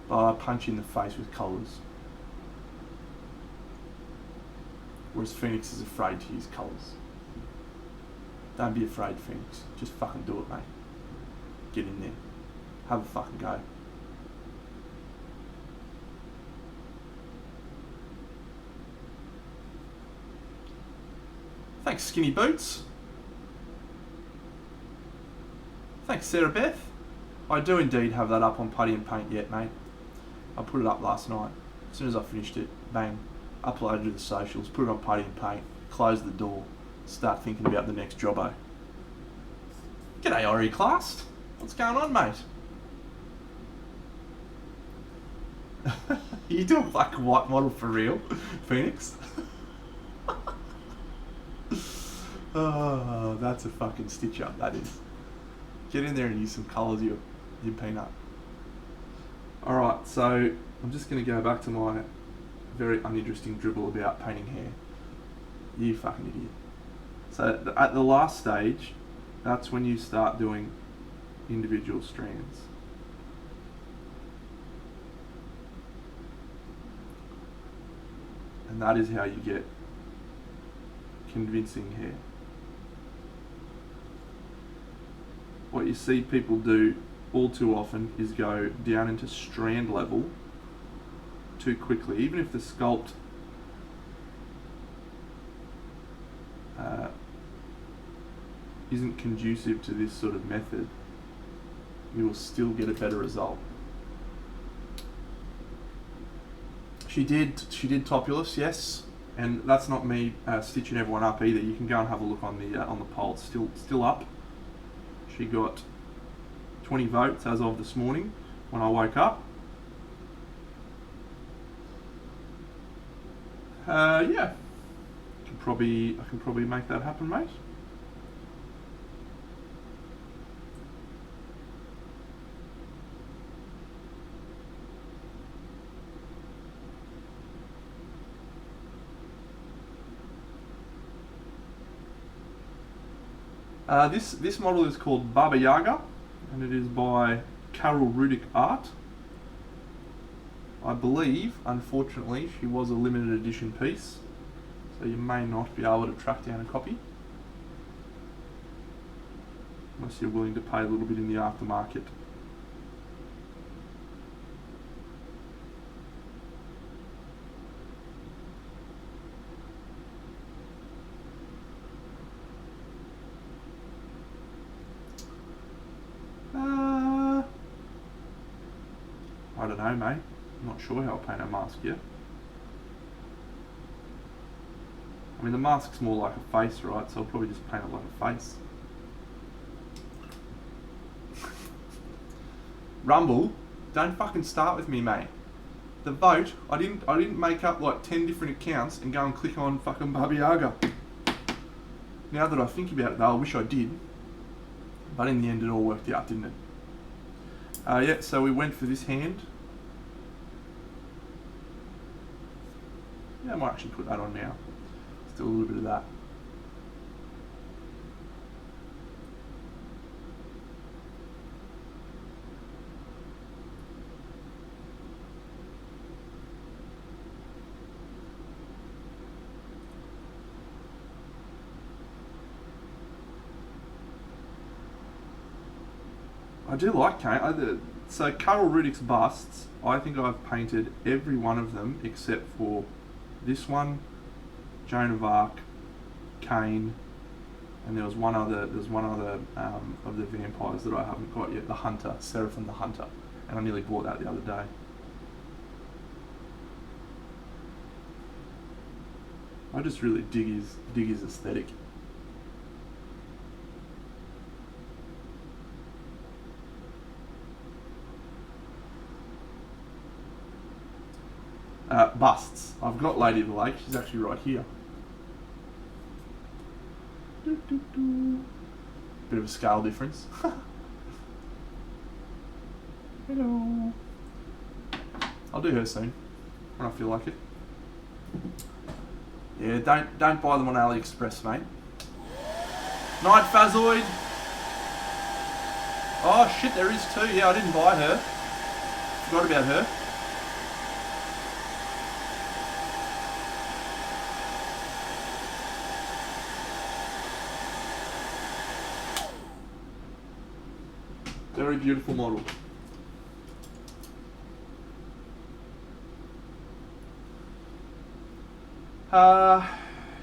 [SPEAKER 1] but I punch in the face with colours. Whereas Phoenix is afraid to use colours. Don't be afraid, Phoenix. Just fucking do it, mate. Get in there. Have a fucking go. Thanks, Skinny Boots. Thanks, Sarah Beth. I do indeed have that up on Putty and Paint yet, mate. I put it up last night. As soon as I finished it, bang, uploaded to the socials, put it on Putty and Paint, close the door, start thinking about the next jobbo. G'day, Ori Class. What's going on, mate? Are you doing black and white model for real, Phoenix? Oh, that's a fucking stitch up, that is. Get in there and use some colours, you peanut. Alright, so I'm just going to go back to my very uninteresting dribble about painting hair. You fucking idiot. So at the last stage, that's when you start doing individual strands. And that is how you get convincing hair. What you see people do all too often is go down into strand level too quickly. Even if the sculpt isn't conducive to this sort of method, you will still get a better result. She did Topulus, yes, and that's not me stitching everyone up either. You can go and have a look on the poll. It's still up. She got 20 votes as of this morning when I woke up. Yeah, I can probably make that happen, mate. This model is called Baba Yaga, and it is by Carol Rudick Art. I believe, unfortunately, she was a limited edition piece, so you may not be able to track down a copy, unless you're willing to pay a little bit in the aftermarket. I don't know, mate. I'm not sure how I'll paint a mask yet. I mean, the mask's more like a face, right? So I'll probably just paint it like a face. Rumble, don't fucking start with me, mate. The vote, I didn't make up like 10 different accounts and go and click on fucking Baba Yaga. Now that I think about it though, I wish I did. But in the end it all worked out, didn't it? Yeah, so we went for this hand. Yeah, I might actually put that on now. Let's do a little bit of that. I do like so Karl Rudick's busts, I think I've painted every one of them except for this one, Joan of Arc, Kane, and there's one other of the vampires that I haven't got yet, the Hunter, Seraphim the Hunter, and I nearly bought that the other day. I just really dig his aesthetic. Busts. I've got Lady of the Lake. She's actually right here. Bit of a scale difference. Hello. I'll do her soon when I feel like it. Yeah, don't buy them on AliExpress, mate. Night Phazoid. Oh shit, there is two. Yeah, I didn't buy her. Forgot about her. Very beautiful model.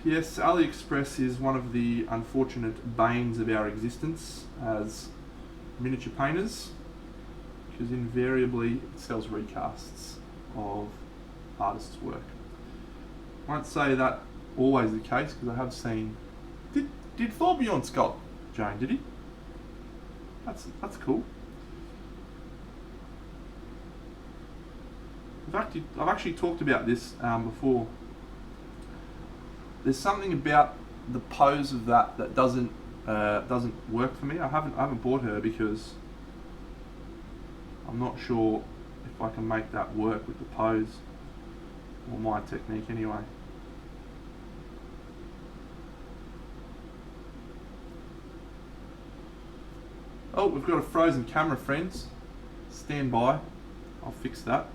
[SPEAKER 1] Yes, AliExpress is one of the unfortunate banes of our existence as miniature painters, because invariably it sells recasts of artists' work. I won't say that always the case, because I have seen... Did Forbjorn sculpt Jane, did he? That's cool. I've actually talked about this before. There's something about the pose of that doesn't work for me. I haven't bought her because I'm not sure if I can make that work with the pose or my technique anyway. Oh, we've got a frozen camera, friends. Stand by. I'll fix that.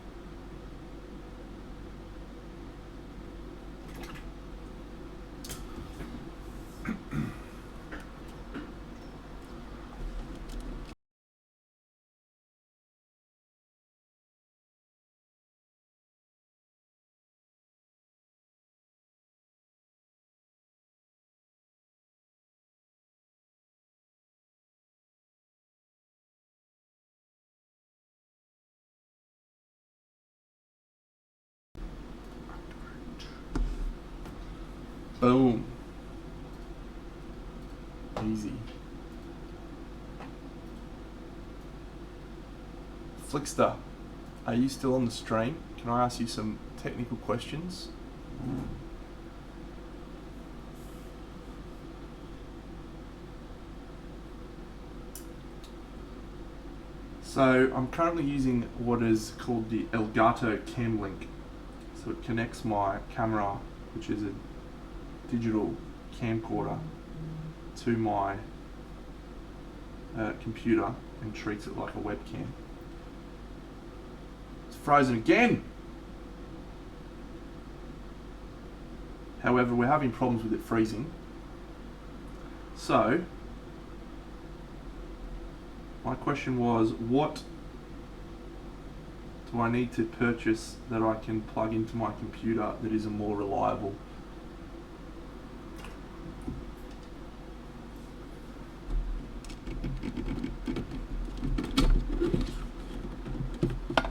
[SPEAKER 1] Boom. Easy. Flickster, are you still on the stream? Can I ask you some technical questions? So I'm currently using what is called the Elgato Cam Link. So it connects my camera, which is a digital camcorder, to my computer and treats it like a webcam. It's frozen again! However, we're having problems with it freezing. So, my question was, what do I need to purchase that I can plug into my computer that is a more reliable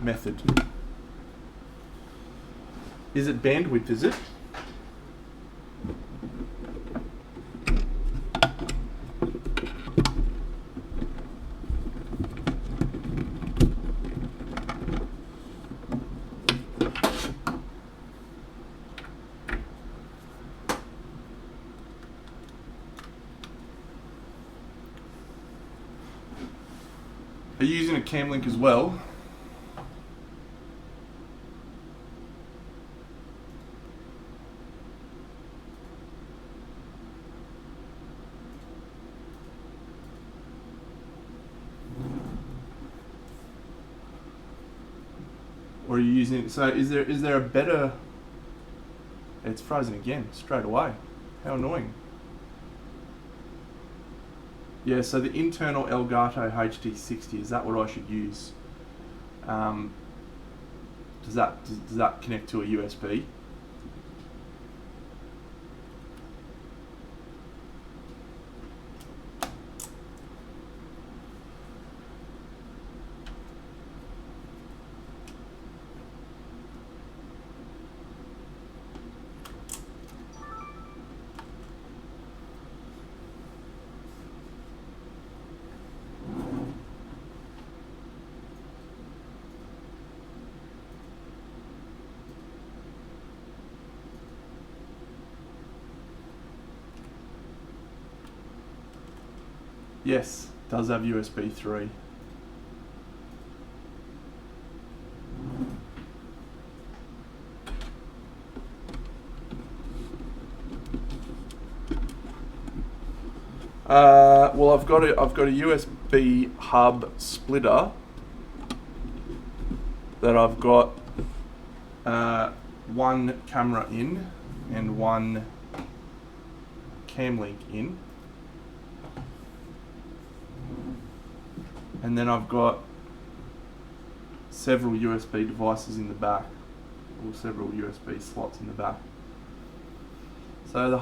[SPEAKER 1] method? Is it bandwidth, is it? Are you using a Cam Link as well? Or are you using, so is there a better, it's frozen again, straight away. How annoying. Yeah, so the internal Elgato HD60, is that what I should use? Does that connect to a USB? Yes, does have USB 3. Well, I've got a USB hub splitter that I've got one camera in and one cam link in, and then I've got several USB devices in the back, or several USB slots in the back. So the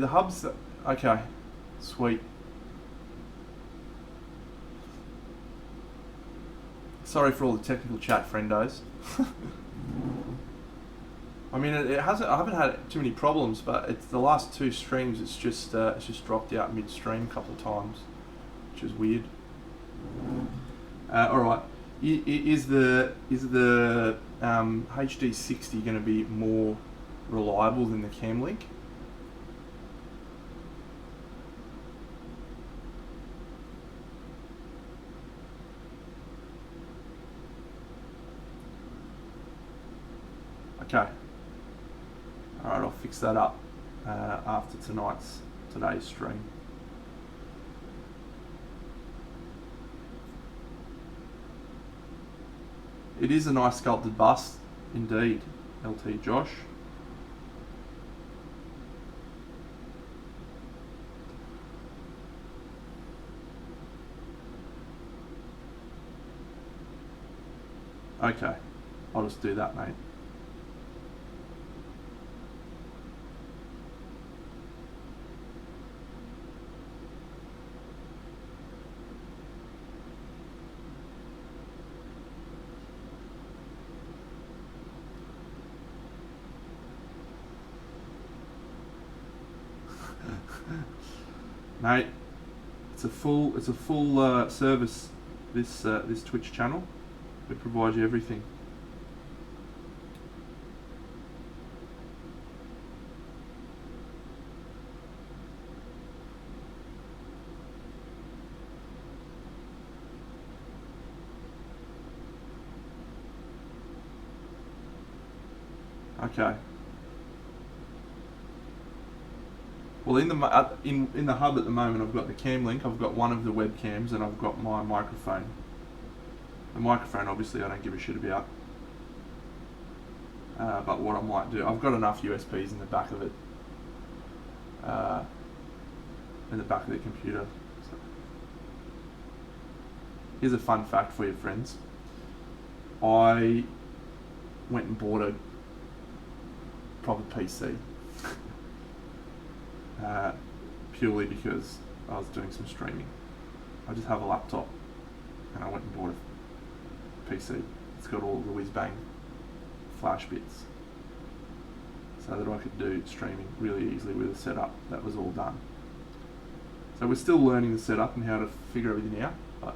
[SPEAKER 1] hub's okay, sweet. Sorry for all the technical chat, friendos. I mean, I haven't had too many problems, but it's the last two streams. It's just dropped out mid-stream a couple of times, which is weird. All right, is the HD60 going to be more reliable than the Camlink? Okay. Alright, I'll fix that up after today's stream. It is a nice sculpted bust, indeed, LT Josh. Okay, I'll just do that, mate. Mate, it's a full service. This Twitch channel, we provide you everything. Okay. Well, in the hub at the moment, I've got the cam link, I've got one of the webcams, and I've got my microphone. The microphone, obviously, I don't give a shit about. But what I might do, I've got enough USBs in the back of it, in the back of the computer. So. Here's a fun fact for you, friends. I went and bought a proper PC. Purely because I was doing some streaming. I just have a laptop and I went and bought a PC. It's got all the whiz-bang flash bits so that I could do streaming really easily with a setup that was all done. So we're still learning the setup and how to figure everything out, but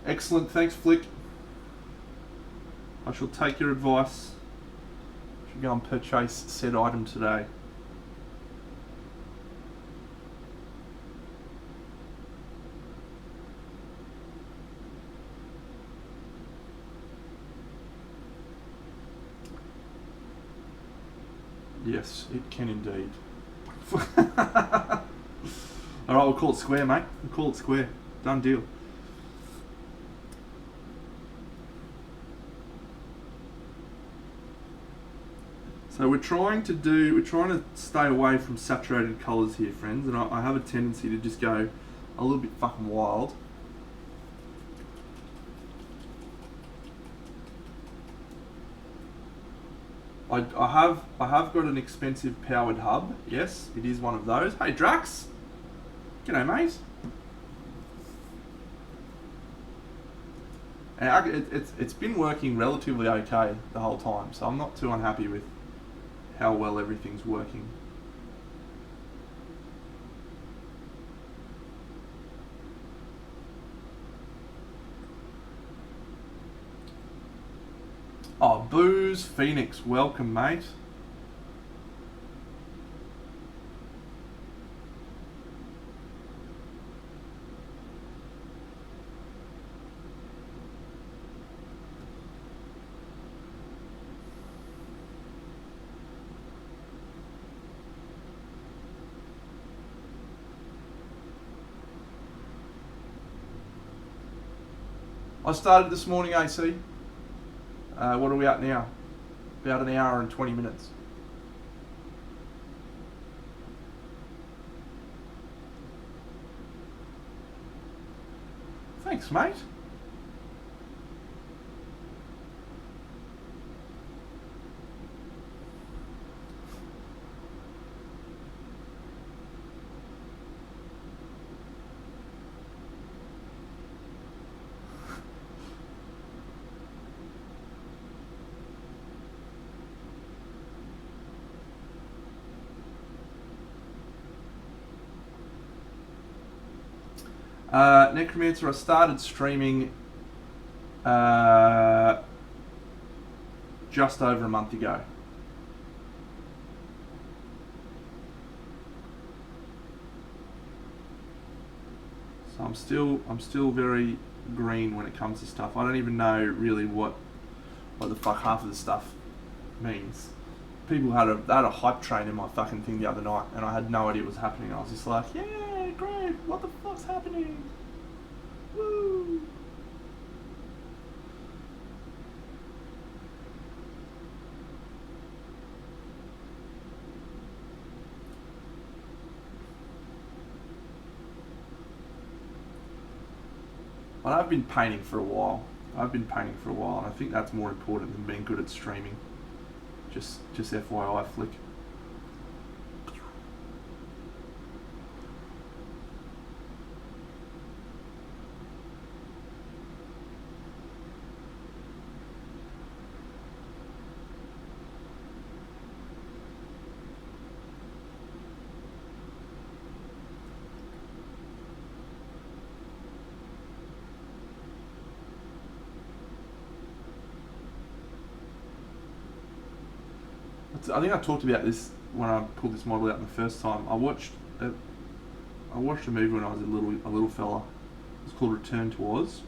[SPEAKER 1] excellent, thanks Flick. I shall take your advice. I should go and purchase said item today. Yes, it can indeed. Alright, we'll call it square, mate. We'll call it square. Done deal. So we're trying to stay away from saturated colours here, friends, and I have a tendency to just go a little bit fucking wild. I have got an expensive powered hub. Yes, it is one of those. Hey Drax, g'day mate. And it's been working relatively okay the whole time, so I'm not too unhappy with how well everything's working. Oh, Booze Phoenix, welcome, mate. I started this morning, AC. What are we at now? About an hour and 20 minutes. Thanks, mate. Necromancer, I started streaming just over a month ago. So I'm still very green when it comes to stuff. I don't even know really what the fuck half of the stuff means. People had a hype train in my fucking thing the other night, and I had no idea what was happening. I was just like, yeah, great, what the fuck's happening? Woo! But I've been painting for a while. And I think that's more important than being good at streaming. Just FYI, Flick. I think I talked about this when I pulled this model out the first time. I watched a movie when I was a little fella. It was called Return to Oz.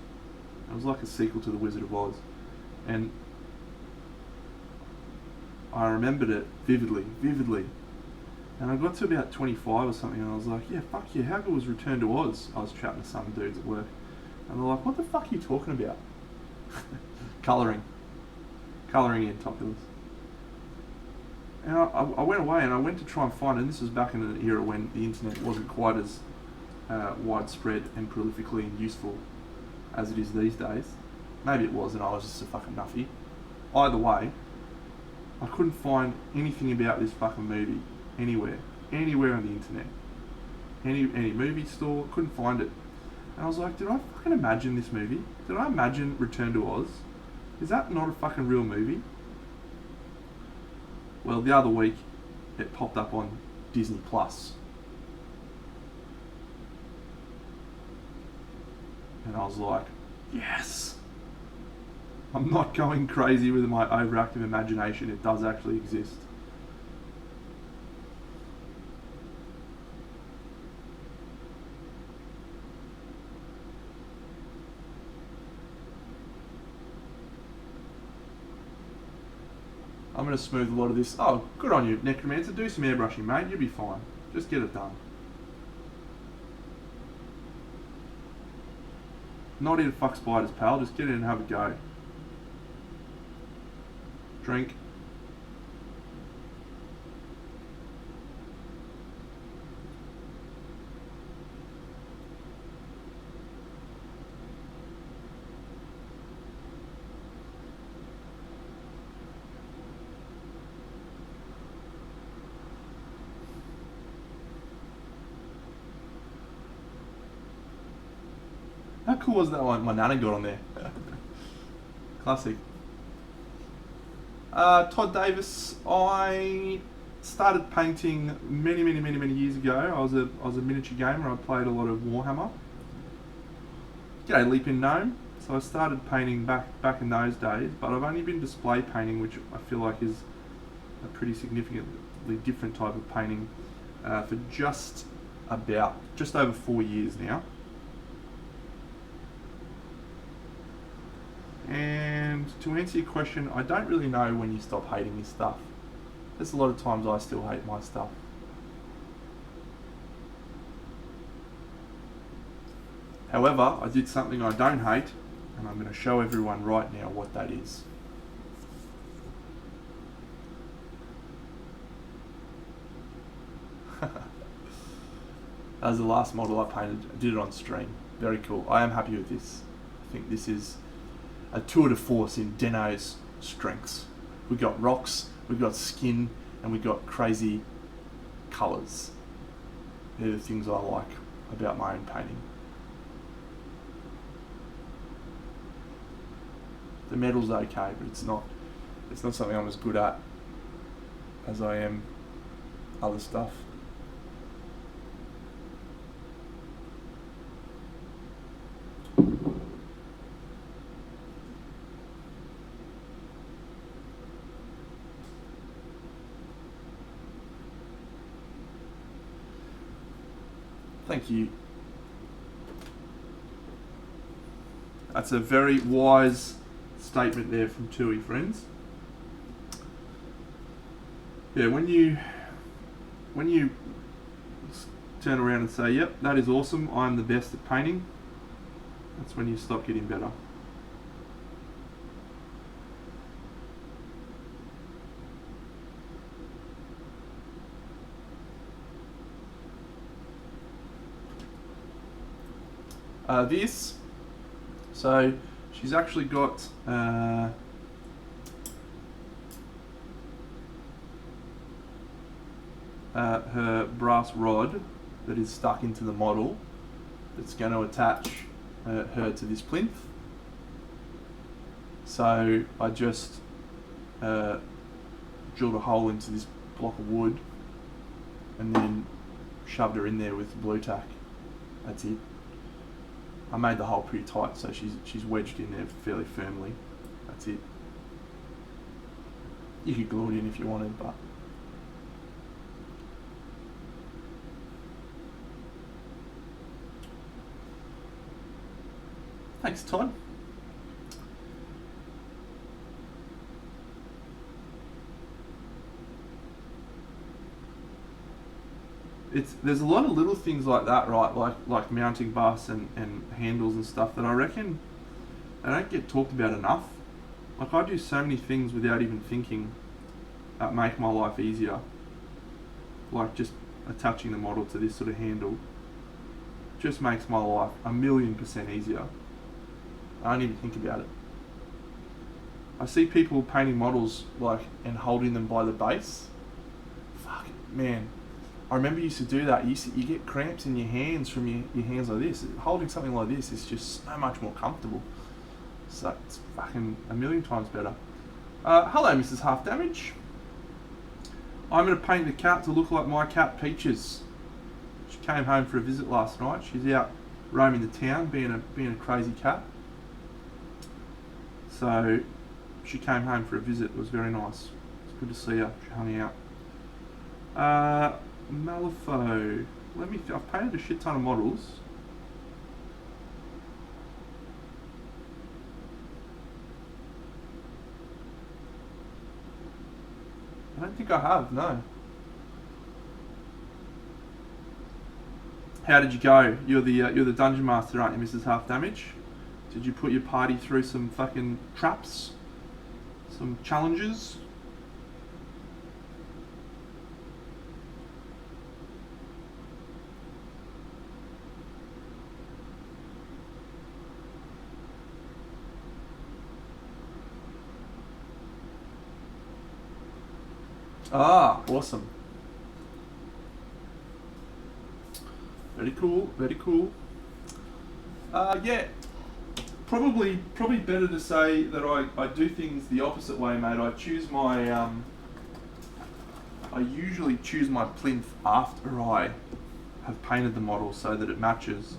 [SPEAKER 1] It was like a sequel to The Wizard of Oz, and I remembered it vividly. And I got to about 25 or something, and I was like, yeah, fuck yeah, how good was Return to Oz? I was chatting to some dudes at work, and they're like, what the fuck are you talking about? Colouring in Top Bills. And I went away and I went to try and find it, and this was back in an era when the internet wasn't quite as widespread and prolifically and useful as it is these days. Maybe it was and I was just a fucking nuffy. Either way, I couldn't find anything about this fucking movie anywhere on the internet. Any movie store, couldn't find it. And I was like, did I fucking imagine this movie? Did I imagine Return to Oz? Is that not a fucking real movie? Well, the other week, it popped up on Disney Plus. And I was like, yes! I'm not going crazy with my overactive imagination. It does actually exist. I'm going to smooth a lot of this. Oh, good on you, Necromancer. Do some airbrushing, mate. You'll be fine. Just get it done. Not here to fuck spiders, pal. Just get in and have a go. Drink. How cool was that one my nana got on there? Classic. Todd Davis, I started painting many years ago. I was a miniature gamer. I played a lot of Warhammer. G'day Leaping Gnome. So I started painting back in those days, but I've only been display painting, which I feel like is a pretty significantly different type of painting, for just over 4 years now. And to answer your question, I don't really know when you stop hating this stuff. There's a lot of times I still hate my stuff. However, I did something I don't hate, and I'm going to show everyone right now what that is. That was the last model I painted. I did it on stream. Very cool. I am happy with this. I think this is a tour de force in Deno's strengths. We got rocks, we got skin, and we got crazy colours. They're the things I like about my own painting. The metal's okay, but it's not something I'm as good at as I am other stuff. Thank you. That's a very wise statement there from Tui, friends. Yeah, when you turn around and say, yep, that is awesome, I'm the best at painting, that's when you stop getting better. So she's actually got her brass rod that is stuck into the model that's going to attach her to this plinth. So I just drilled a hole into this block of wood and then shoved her in there with blue tack. That's it. I made the hole pretty tight, so she's wedged in there fairly firmly. That's it. You could glue it in if you wanted, but thanks, Todd. There's a lot of little things like that, right? Like mounting bus and handles and stuff that I reckon they don't get talked about enough. Like I do so many things without even thinking that make my life easier. Like just attaching the model to this sort of handle just makes my life 1,000,000% easier. I don't even think about it. I see people painting models and holding them by the base. Fuck, man. I remember you used to do that. You get cramps in your hands from your hands like this. Holding something like this is just so much more comfortable. So it's fucking 1,000,000 times better. Hello, Mrs. Half Damage. I'm going to paint the cat to look like my cat Peaches. She came home for a visit last night. She's out roaming the town, being a crazy cat. So she came home for a visit. It was very nice. It's good to see her. She hung out. Malifaux. I've painted a shit ton of models. I don't think I have, no. How did you go? You're the dungeon master, aren't you, Mrs. Half Damage? Did you put your party through some fucking traps? Some challenges? Ah, awesome. Very cool, very cool. Yeah, probably better to say that I do things the opposite way, mate. I choose my, I usually choose my plinth after I have painted the model so that it matches.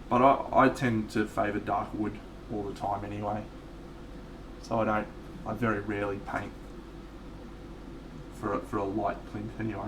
[SPEAKER 1] But I tend to favour dark wood all the time anyway. So I very rarely paint for a light plinth anyway.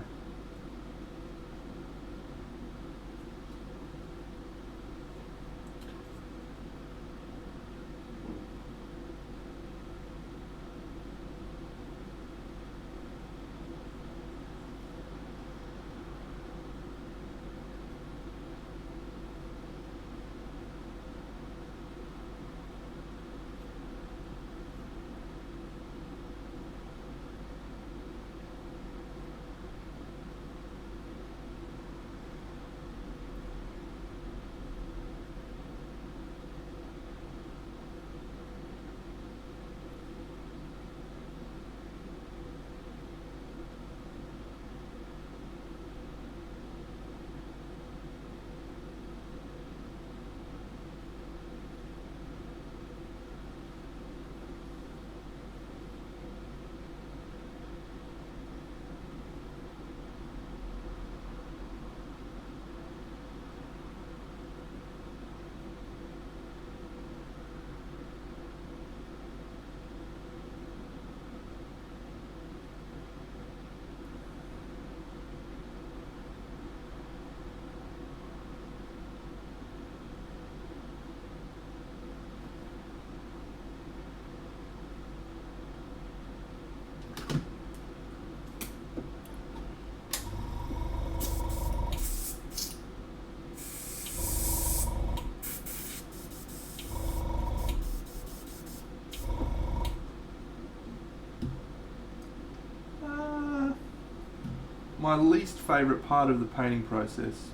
[SPEAKER 1] My least favourite part of the painting process.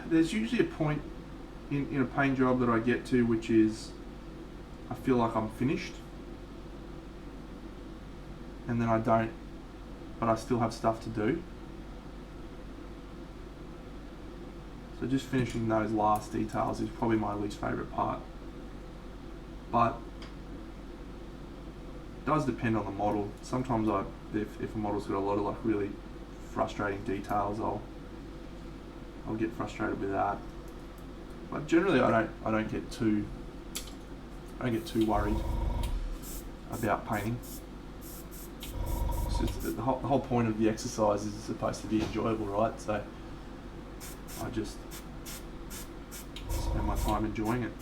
[SPEAKER 1] There's usually a point in a paint job that I get to which is I feel like I'm finished, and then I don't, but I still have stuff to do. So just finishing those last details is probably my least favourite part. But it does depend on the model. Sometimes if a model's got a lot of like really frustrating details, I'll get frustrated with that. But generally, I don't get too worried about painting. It's just the whole point of the exercise is supposed to be enjoyable, right? So I just spend my time enjoying it.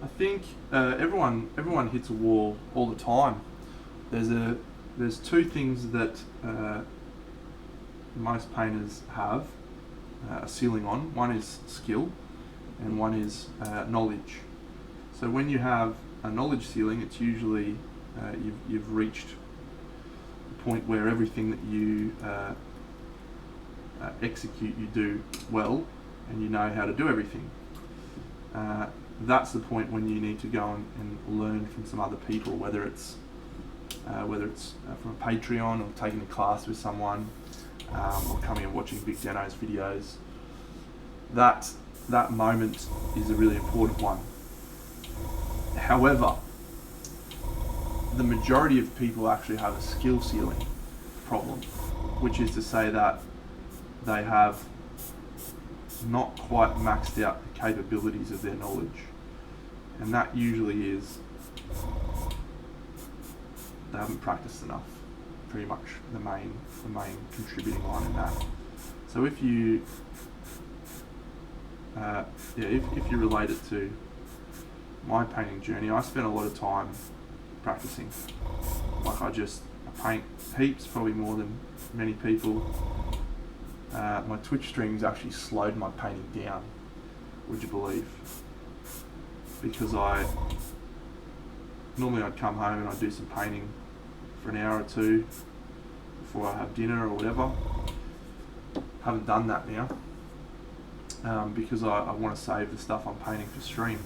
[SPEAKER 1] I think everyone hits a wall all the time. There's two things that most painters have a ceiling on. One is skill, and one is knowledge. So when you have a knowledge ceiling, it's usually you've reached the point where everything that you execute you do well, and you know how to do everything. That's the point when you need to go and learn from some other people, whether it's from a Patreon or taking a class with someone, or coming and watching Vic Deno's videos. That moment is a really important one. However, the majority of people actually have a skill ceiling problem, which is to say that they have not quite maxed out the capabilities of their knowledge. And that usually is they haven't practiced enough. Pretty much the main contributing line in that. So if you if you relate it to my painting journey, I spent a lot of time practicing. Like I paint heaps, probably more than many people. My Twitch streams actually slowed my painting down, would you believe? Because normally I'd come home and I'd do some painting for an hour or two before I have dinner or whatever. Haven't done that now because I want to save the stuff I'm painting for stream.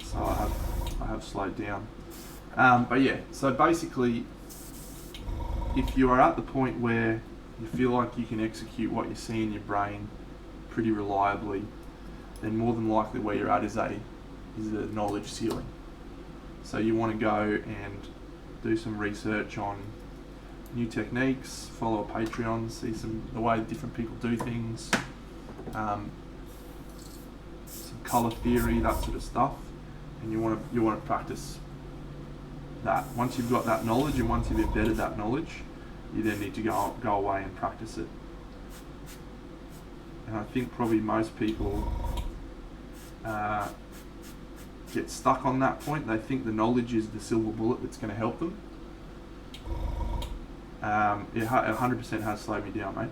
[SPEAKER 1] So I have slowed down. But yeah, so basically, if you are at the point where you feel like you can execute what you see in your brain pretty reliably, then more than likely where you're at is a knowledge ceiling. So you want to go and do some research on new techniques, follow a Patreon, see the way different people do things, some colour theory, that sort of stuff, and you want to practice that. Once you've got that knowledge and once you've embedded that knowledge, you then need to go away and practice it. And I think probably most people get stuck on that point. They think the knowledge is the silver bullet that's going to help them. It 100% has slowed me down, mate.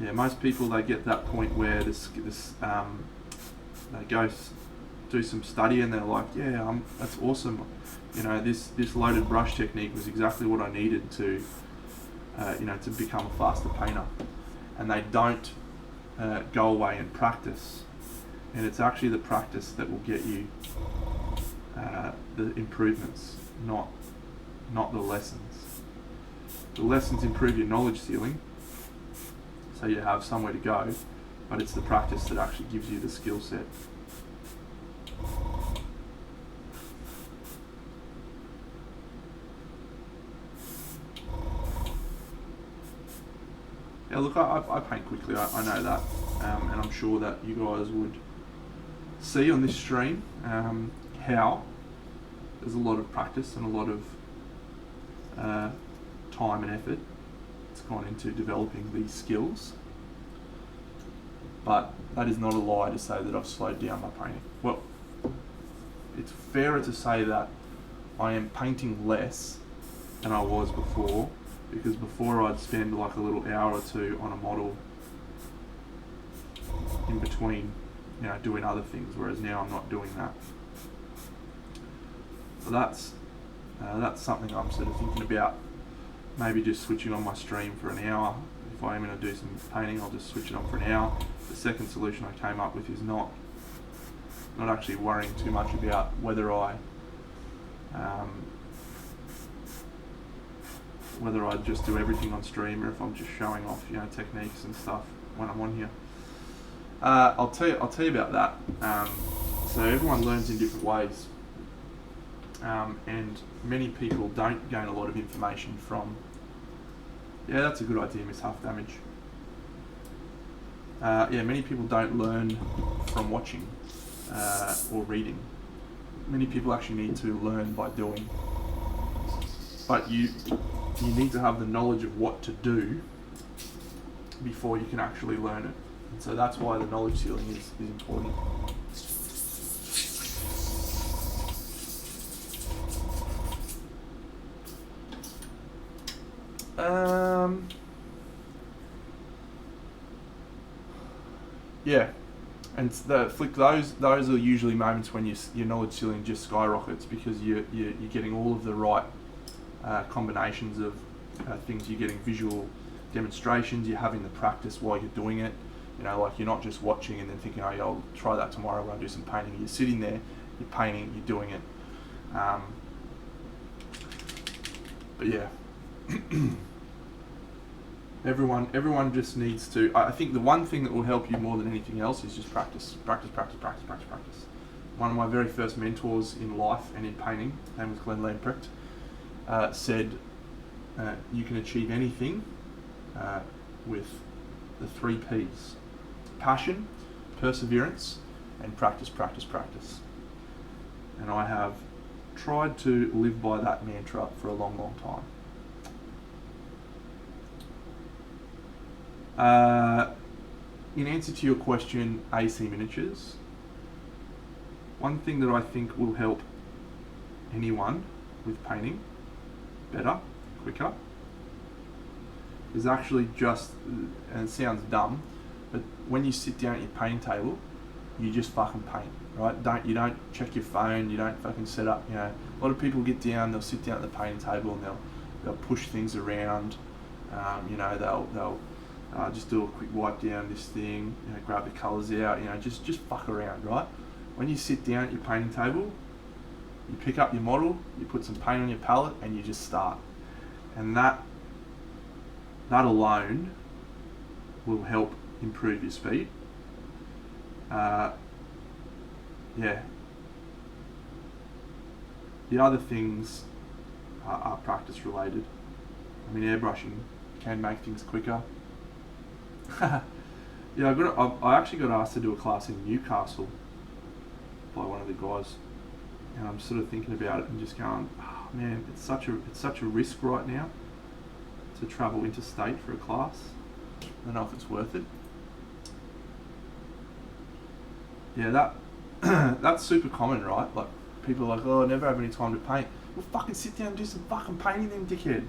[SPEAKER 1] Yeah, most people, they get that point where they go do some study and they're like, yeah, that's awesome. You know, this loaded brush technique was exactly what I needed to to become a faster painter. And they don't go away and practice. And it's actually the practice that will get you the improvements, not the lessons. The lessons improve your knowledge ceiling, so you have somewhere to go, but it's the practice that actually gives you the skill set. Yeah, look, I paint quickly, I know that, and I'm sure that you guys would see on this stream how there's a lot of practice and a lot of time and effort that's gone into developing these skills. But that is not a lie to say that I've slowed down my painting. Well, it's fairer to say that I am painting less than I was before, because before I'd spend like a little hour or two on a model in between, doing other things, whereas now I'm not doing that. So that's something I'm sort of thinking about, maybe just switching on my stream for an hour. If I am going to do some painting, I'll just switch it on for an hour. The second solution I came up with is not actually worrying too much about whether I just do everything on stream or if I'm just showing off techniques and stuff when I'm on here. I'll tell you about that. So everyone learns in different ways, and many people don't gain a lot of information from. Yeah, that's a good idea, Miss Half Damage. Many people don't learn from watching or reading. Many people actually need to learn by doing. But you need to have the knowledge of what to do before you can actually learn it. And so that's why the knowledge ceiling is important. Yeah, and those are usually moments when your knowledge ceiling just skyrockets, because you're getting all of the right combinations of things. You're getting visual demonstrations. You're having the practice while you're doing it. Like you're not just watching and then thinking, oh yeah, I'll try that tomorrow when I do some painting. You're sitting there, you're painting, you're doing it. But yeah. Everyone just needs to. I think the one thing that will help you more than anything else is just practice. One of my very first mentors in life and in painting, his name was Glenn Lamprecht, said you can achieve anything with the 3 P's: passion, perseverance, and practice. And I have tried to live by that mantra for a long time. In answer to your question, AC Miniatures, one thing that I think will help anyone with painting better, quicker, is actually just, and it sounds dumb, but when you sit down at your painting table, you just fucking paint, right? You don't check your phone, you don't fucking set up, a lot of people get down, they'll sit down at the painting table and they'll push things around, they'll just do a quick wipe down this thing, grab the colours out, just fuck around, right? When you sit down at your painting table, you pick up your model, you put some paint on your palette, and you just start. And that alone will help improve your speed. The other things are practice related. I mean, airbrushing can make things quicker. I actually got asked to do a class in Newcastle by one of the guys, and I'm sort of thinking about it and just going, oh man, it's such a risk right now to travel interstate for a class. I don't know if it's worth it. Yeah, that's super common, right? Like, people are like, oh, I never have any time to paint. Well, fucking sit down and do some fucking painting then, dickhead.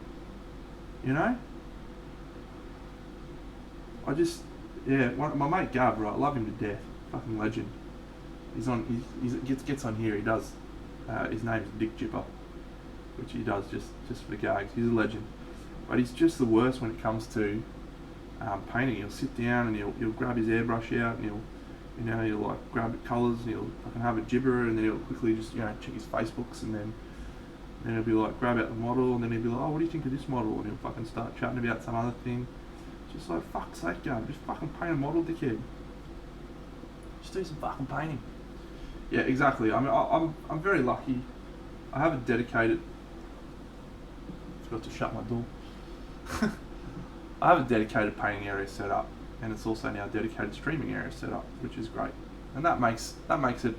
[SPEAKER 1] My mate Gab, right, I love him to death. Fucking legend. He gets on here, he does, his name's Dick Jipper, which he does just for gags. He's a legend. But he's just the worst when it comes to painting. He'll sit down and he'll grab his airbrush out and he'll like grab the colours and he'll fucking have a gibber, and then he'll quickly just check his Facebooks, and then he'll be like, grab out the model, and then he'll be like, oh, what do you think of this model? And he'll fucking start chatting about some other thing. Just like, fuck's sake, Gab, just fucking paint a model, dickhead. Just do some fucking painting. Yeah, exactly. I mean, I'm very lucky. I have a dedicated. Forgot to shut my door. I have a dedicated painting area set up, and it's also now a dedicated streaming area set up, which is great. And that makes it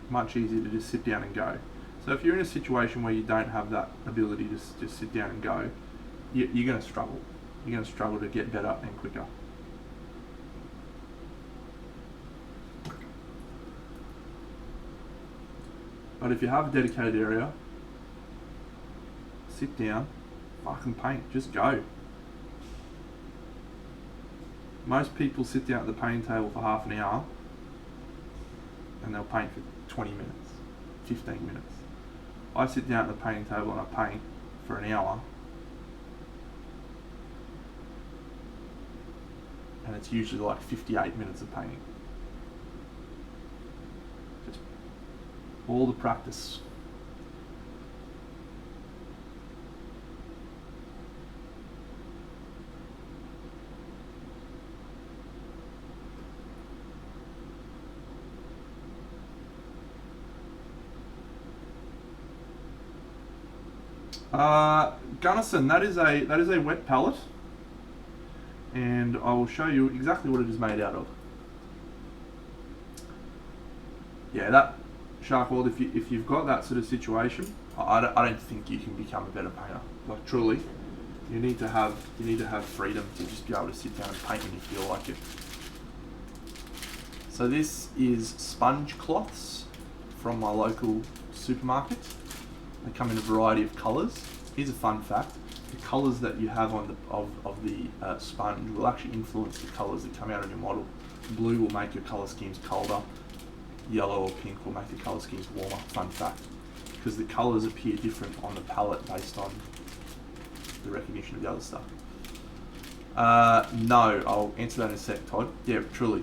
[SPEAKER 1] much easier to just sit down and go. So if you're in a situation where you don't have that ability to just sit down and go, you're going to struggle. You're going to struggle to get better and quicker. But if you have a dedicated area, sit down, fucking paint, just go. Most people sit down at the painting table for half an hour and they'll paint for 20 minutes, 15 minutes. I sit down at the painting table and I paint for an hour, and it's usually like 58 minutes of painting. Just all the practice. Gunnison, that is a wet palette, and I will show you exactly what it is made out of. Yeah, that Shark World, if you've got that sort of situation, I don't think you can become a better painter. Like, truly, you need to have freedom to just be able to sit down and paint when you feel like it. So this is sponge cloths from my local supermarket. They come in a variety of colours. Here's a fun fact: the colours that you have on the sponge will actually influence the colours that come out on your model. Blue will make your colour schemes colder. Yellow or pink will make the colour schemes warmer. Fun fact, because the colours appear different on the palette based on the recognition of the other stuff. No, I'll answer that in a sec, Todd. Yeah, truly.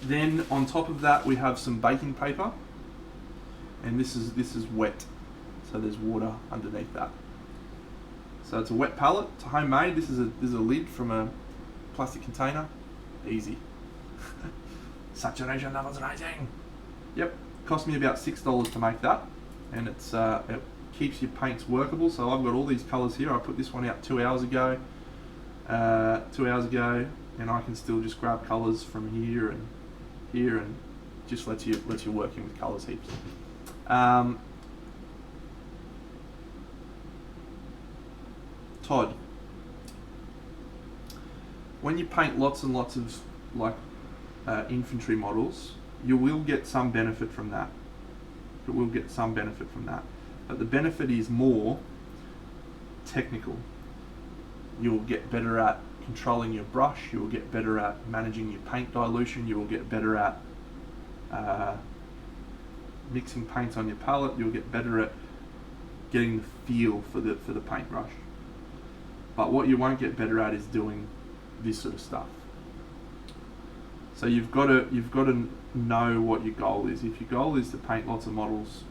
[SPEAKER 1] Then on top of that we have some baking paper, and this is wet, so there's water underneath that. So it's a wet palette. It's homemade. This is a lid from a plastic container. Easy. Saturation levels rising. Yep. Cost me about $6 to make that, and it keeps your paints workable. So I've got all these colours here. I put this one out 2 hours ago. And I can still just grab colours from here and just lets you working with colours heaps. Todd, when you paint lots and lots of infantry models, you will get some benefit from that. But the benefit is more technical. You'll get better at controlling your brush, you will get better at managing your paint dilution, you will get better at mixing paints on your palette, you'll get better at getting the feel for the paintbrush. But what you won't get better at is doing this sort of stuff. So you've got to know what your goal is. If your goal is to paint lots of models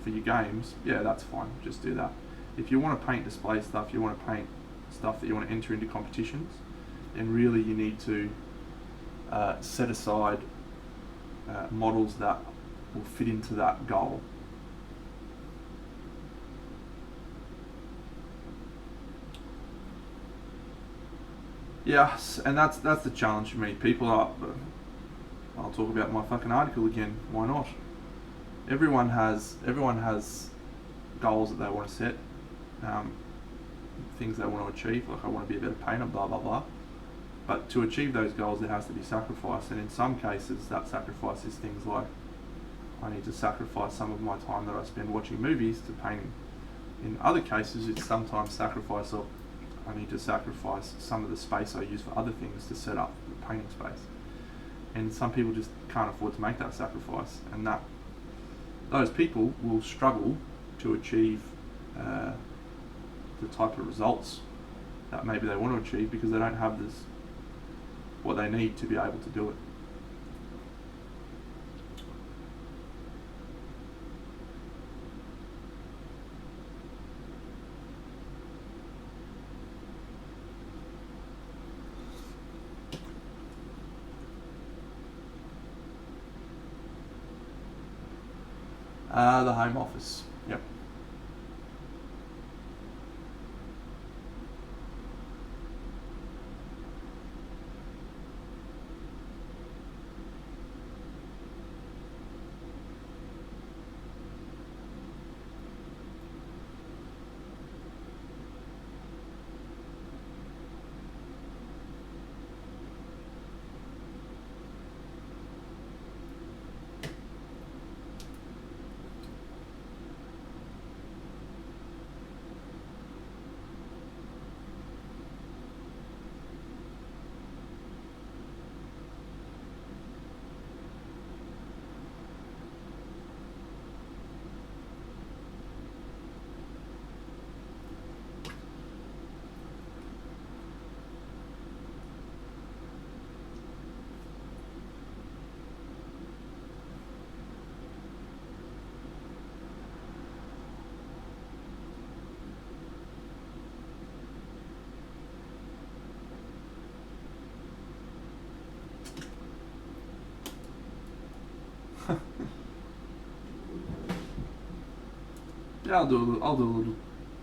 [SPEAKER 1] for your games, yeah, that's fine, just do that. If you want to paint display stuff, you want to paint stuff that you want to enter into competitions, then really you need to set aside models that will fit into that goal. Yes, and that's the challenge for me. People are, I'll talk about my fucking article again, why not? Everyone has goals that they want to set. Things they want to achieve, like I want to be a better painter, blah blah blah. But to achieve those goals, there has to be sacrifice, and in some cases, that sacrifice is things like I need to sacrifice some of my time that I spend watching movies to painting. In other cases, it's sometimes sacrifice of I need to sacrifice some of the space I use for other things to set up the painting space. And some people just can't afford to make that sacrifice, and those people will struggle to achieve the type of results that maybe they want to achieve because they don't have what they need to be able to do it. The Home Office. Yep. Yeah, I'll do a little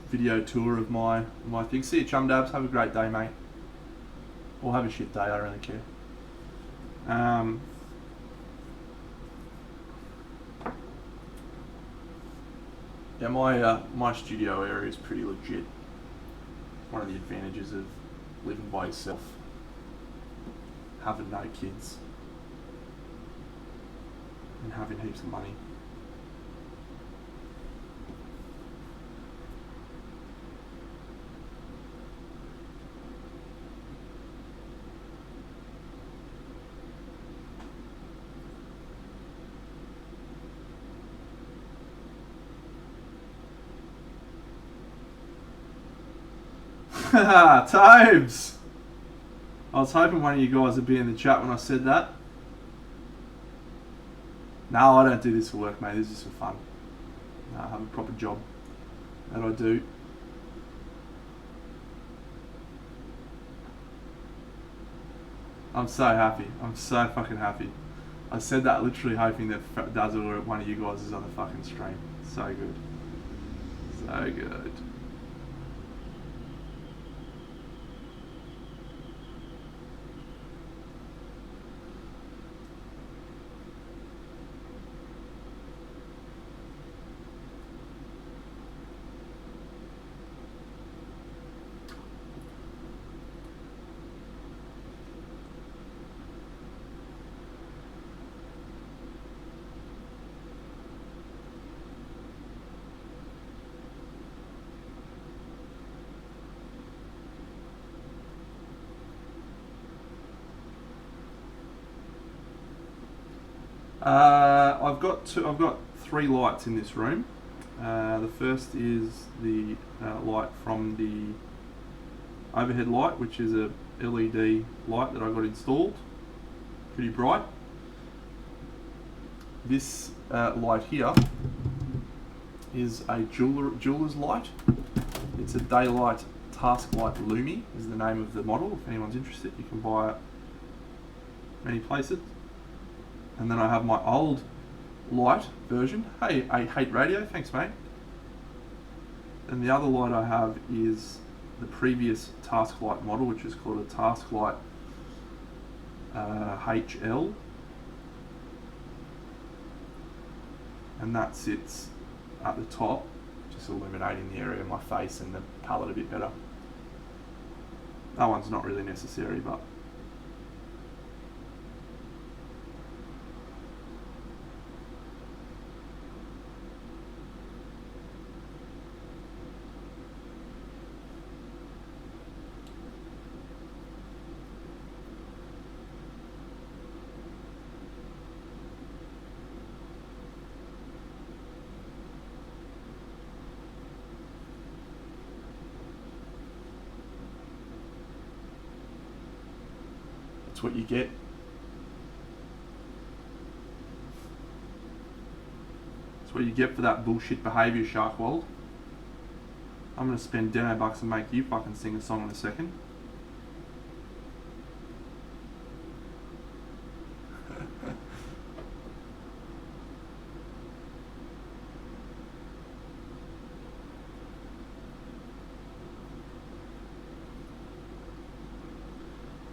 [SPEAKER 1] video tour of my thing. See you, chum dabs. Have a great day, mate. Or have a shit day. I don't really care. Yeah, my studio area is pretty legit. One of the advantages of living by yourself, having no kids, and having heaps of money. Times! I was hoping one of you guys would be in the chat when I said that. No, I don't do this for work, mate. This is for fun. I have a proper job that I do. I'm so happy. I'm so fucking happy. I said that literally hoping that Dazzle or one of you guys is on the fucking stream. So good. So good. I've got three lights in this room. The first is the light from the overhead light, which is a LED light that I got installed. Pretty bright. This light here is a jeweler's light. It's a daylight task light Lumi is the name of the model. If anyone's interested, you can buy it many places. And then I have my old light version. Hey, I hate radio, thanks mate. And the other light I have is the previous task light model, which is called a task light HL. And that sits at the top, just illuminating the area of my face and the palette a bit better. That one's not really necessary, but that's what you get. That's what you get for that bullshit behaviour, Sharkwold. I'm gonna spend $10 and make you fucking sing a song in a second.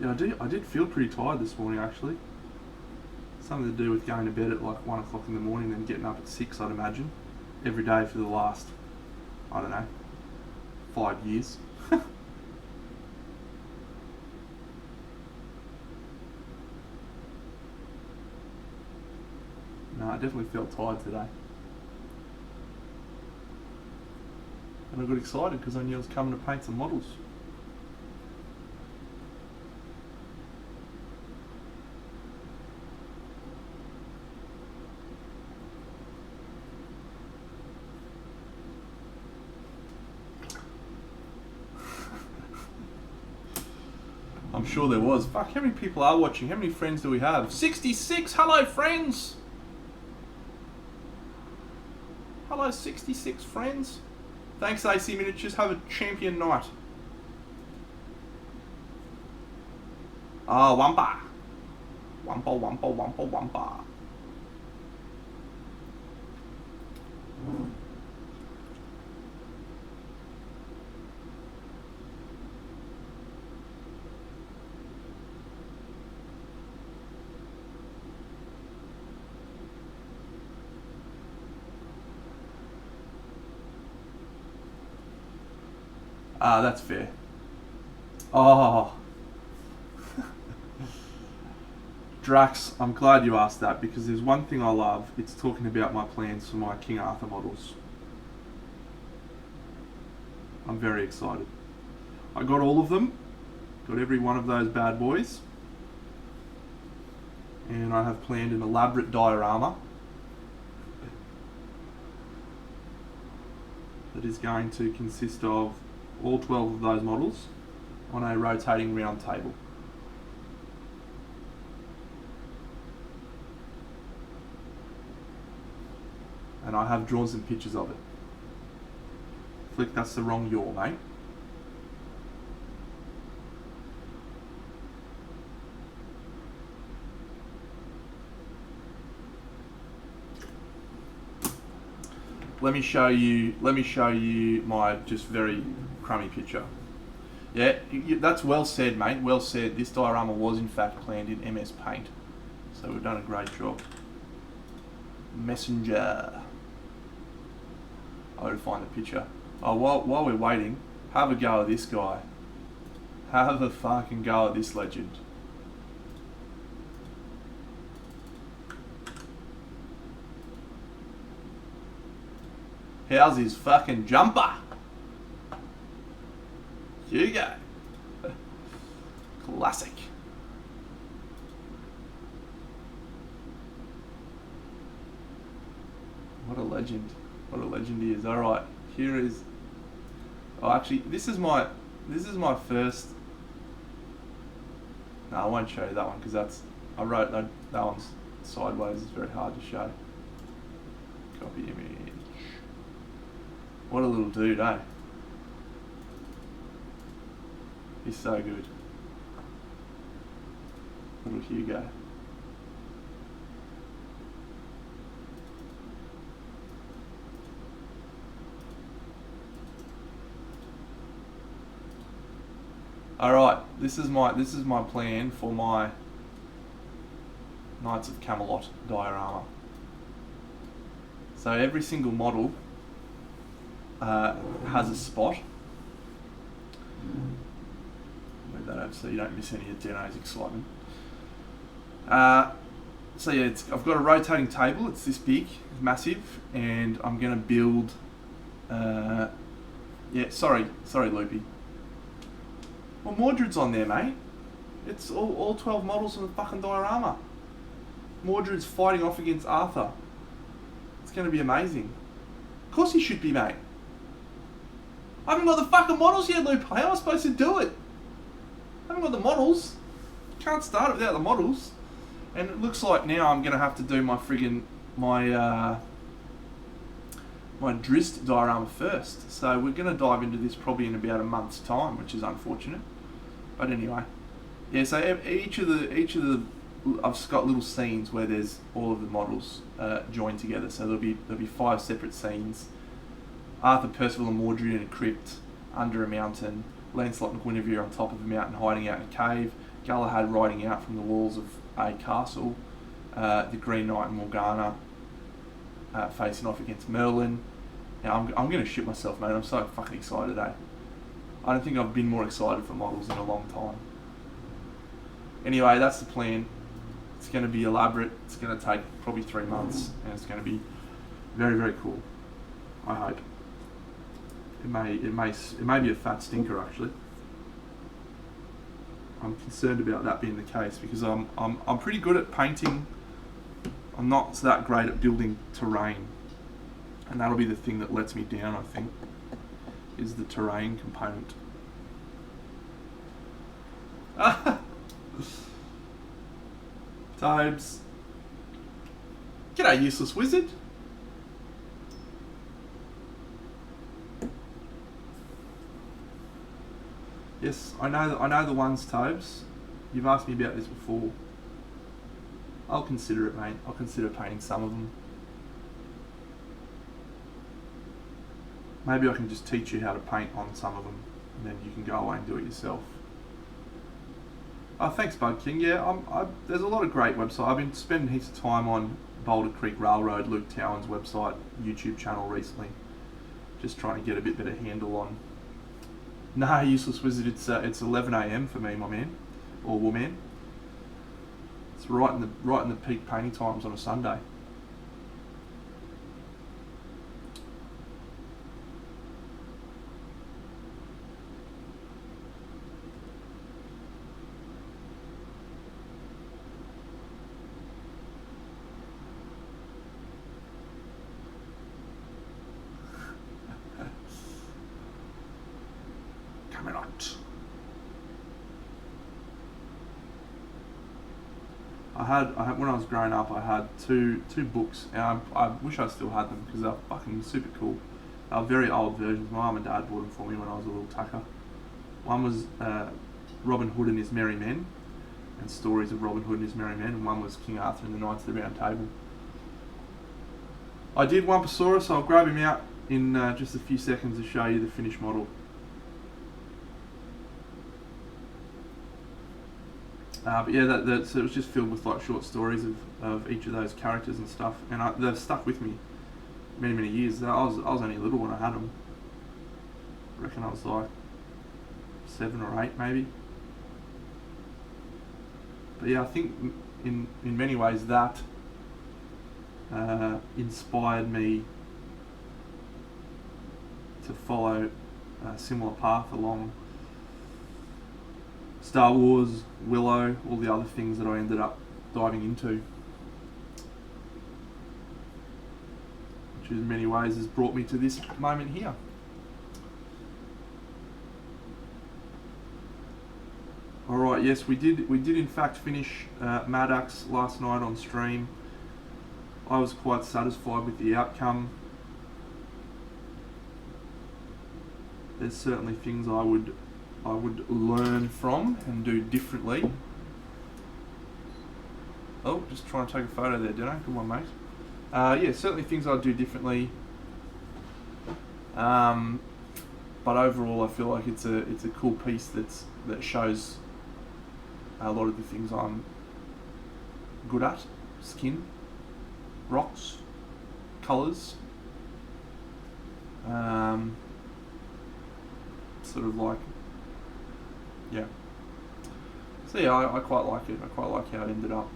[SPEAKER 1] Yeah, I did feel pretty tired this morning actually. Something to do with going to bed at like 1 o'clock in the morning and getting up at 6, I'd imagine. Every day for the last, I don't know, 5 years. No, I definitely felt tired today. And I got excited because I knew I was coming to paint some models. I'm sure there was. Fuck, how many people are watching? How many friends do we have? 66! Hello, friends! Hello, 66 friends. Thanks, AC Miniatures. Have a champion night. Ah, Wampa. Wampa, Wampa, Wampa, Wampa. Ah, that's fair. Oh. Drax, I'm glad you asked that because there's one thing I love. It's talking about my plans for my King Arthur models. I'm very excited. I got all of them. Got every one of those bad boys. And I have planned an elaborate diorama that is going to consist of all 12 of those models on a rotating round table. And I have drawn some pictures of it. Flick, that's the wrong yaw, mate. let me show you my just very crummy picture. Yeah, that's well said, mate. Well said. This diorama was in fact planned in MS Paint, so we've done a great job. Messenger. I'll find the picture. Oh, while we're waiting, have a go at this guy. Have a fucking go at this legend. How's his fucking jumper? Hugo. Classic. What a legend. What a legend he is. Alright, here is... Oh, actually, this is my first... No, I won't show you that one because that's... I wrote that one's sideways. It's very hard to show. Copy image. What a little dude, eh? He's so good. Little Hugo. Alright, this is my plan for my Knights of Camelot diorama. So every single model has a spot. Move that over so you don't miss any of Deno's excitement. So yeah, I've got a rotating table. It's this big, massive, and I'm gonna build. Yeah, sorry, Loopy. Well, Mordred's on there, mate. It's all 12 models from the fucking diorama. Mordred's fighting off against Arthur. It's gonna be amazing. Of course he should be, mate. I haven't got the fucking models yet, Loop. How am I supposed to do it? I haven't got the models. Can't start it without the models. And it looks like now I'm gonna have to do my friggin' my Drizzt diorama first. So we're gonna dive into this probably in about a month's time, which is unfortunate. But anyway, yeah. So each of the I've got little scenes where there's all of the models joined together. So there'll be 5 separate scenes. Arthur, Percival and Mordred in a crypt under a mountain. Lancelot and Guinevere on top of a mountain hiding out in a cave. Galahad riding out from the walls of a castle. The Green Knight and Morgana facing off against Merlin. Now I'm going to shit myself, mate. I'm so fucking excited, eh? I don't think I've been more excited for models in a long time. Anyway, that's the plan. It's going to be elaborate. It's going to take probably 3 months, and it's going to be very, very cool. I hope. It may be a fat stinker, actually. I'm concerned about that being the case because I'm pretty good at painting. I'm not that great at building terrain, and that'll be the thing that lets me down, I think, is the terrain component. Tobes. G'day, useless wizard. Yes, I know the ones, Tobes. You've asked me about this before. I'll consider it, mate. I'll consider painting some of them. Maybe I can just teach you how to paint on some of them, and then you can go away and do it yourself. Oh, thanks, Bud King. Yeah, there's a lot of great websites. I've been spending heaps of time on Boulder Creek Railroad, Luke Towan's website, YouTube channel recently. Just trying to get a bit better handle on. Nah, useless wizard. It's 11 a.m. for me, my man, or woman. It's right in the peak painting times on a Sunday. Coming out. I had when I was growing up, I had two books, and I wish I still had them because they're fucking super cool. They're very old versions. My mum and dad bought them for me when I was a little tucker. One was Robin Hood and His Merry Men, and stories of Robin Hood and His Merry Men, and one was King Arthur and the Knights of the Round Table. I did Wumposaurus, so I'll grab him out in just a few seconds to show you the finished model. But yeah, so it was just filled with like short stories of each of those characters and stuff, and they've stuck with me many years. I was only little when I had them. I reckon I was like 7 or 8 maybe. But yeah, I think in many ways that inspired me to follow a similar path along Star Wars, Willow, all the other things that I ended up diving into, which in many ways has brought me to this moment here. Alright, yes, we did in fact finish Maddox last night on stream. I was quite satisfied with the outcome. There's certainly things I would learn from and do differently. Oh, just trying to take a photo there, didn't I? Good one, mate. Yeah, certainly things I'd do differently. But overall, I feel like it's a cool piece that shows a lot of the things I'm good at: skin, rocks, colours. Sort of like, yeah. So yeah, I quite like it. I quite like how it ended up.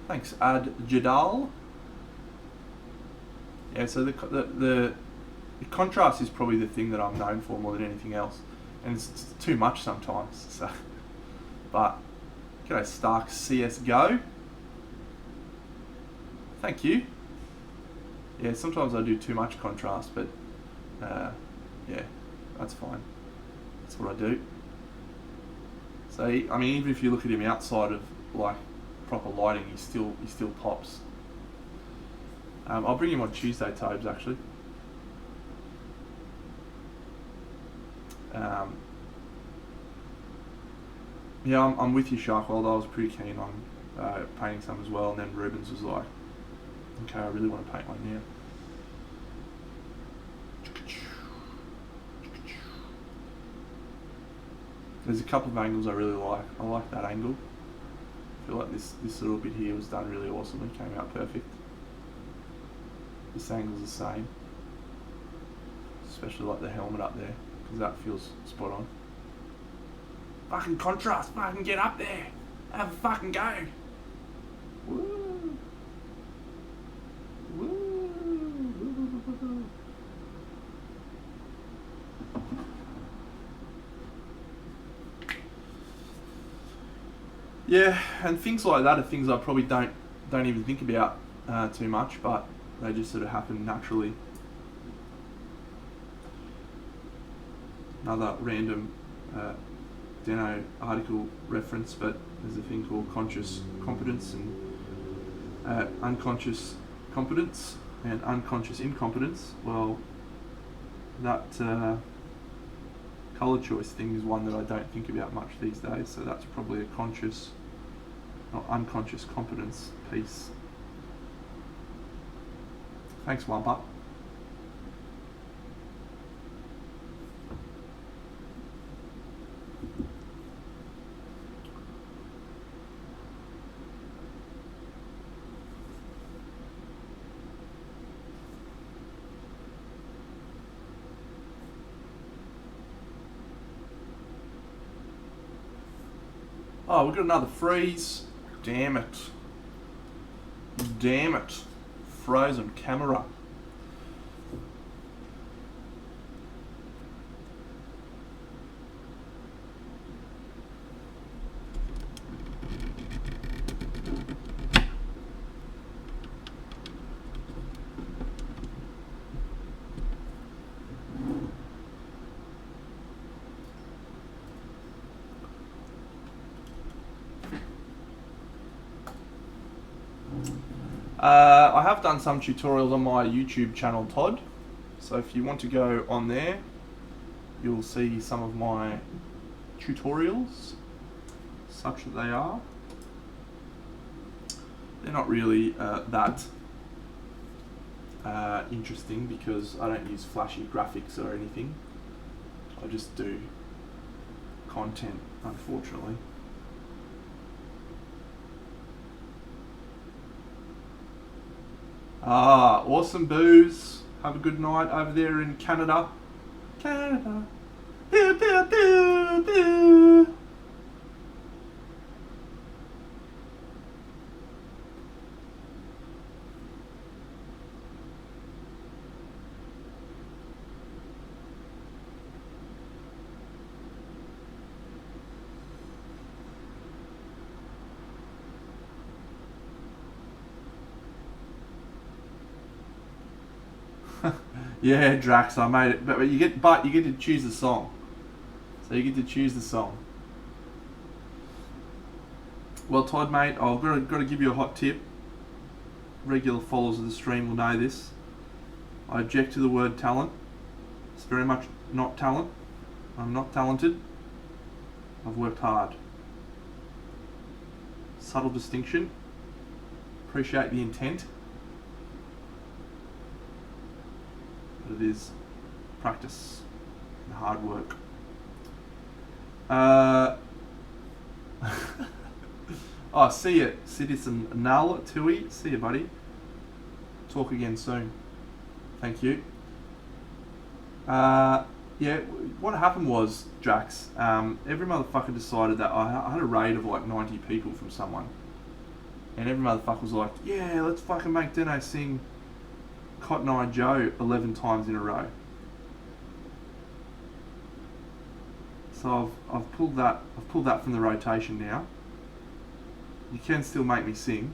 [SPEAKER 1] Thanks, Ad Jadal. Yeah, so the contrast is probably the thing that I'm known for more than anything else, and it's too much sometimes. So, but g'day, Stark CS:GO. Thank you. Yeah, sometimes I do too much contrast, but yeah, that's fine. That's what I do. So I mean, even if you look at him outside of like proper lighting, he still pops. I'll bring him on Tuesday, Tobes, actually. Yeah, I'm with you, Sharkworld. I was pretty keen on painting some as well, and then Rubens was like, okay, I really want to paint one now. There's a couple of angles I really like. I like that angle. I feel like this little bit here was done really awesome. It came out perfect. This angle's the same. Especially like the helmet up there, because that feels spot on. Fucking contrast, fucking get up there. Have a fucking go. Woo. Woo. Yeah, and things like that are things I probably don't even think about too much, but they just sort of happen naturally. Another random Deno article reference, but there's a thing called conscious competence and unconscious competence and unconscious incompetence. Well, that colour choice thing is one that I don't think about much these days, so that's probably a conscious, not unconscious competence piece. Thanks, Wampa. Oh, we've got another freeze. Damn it. Damn it. Frozen camera. I have done some tutorials on my YouTube channel, Todd. So if you want to go on there, you'll see some of my tutorials, such that they are. They're not really that interesting because I don't use flashy graphics or anything. I just do content, unfortunately. Awesome booze. Have a good night over there in Canada. Canada. Pew, pew, pew, pew. Yeah, Drax, I made it. But you get to choose the song. So you get to choose the song. Well, Todd, mate, I've got to give you a hot tip. Regular followers of the stream will know this. I object to the word talent. It's very much not talent. I'm not talented. I've worked hard. Subtle distinction. Appreciate the intent. But it is practice and hard work. Oh, see you, Citizen Null Tui. See you, buddy. Talk again soon. Thank you. Yeah, what happened was, Drax, every motherfucker decided that I had a raid of like 90 people from someone. And every motherfucker was like, yeah, let's fucking make Deno sing Cotton Eye Joe 11 times in a row. So I've pulled that from the rotation now. You can still make me sing,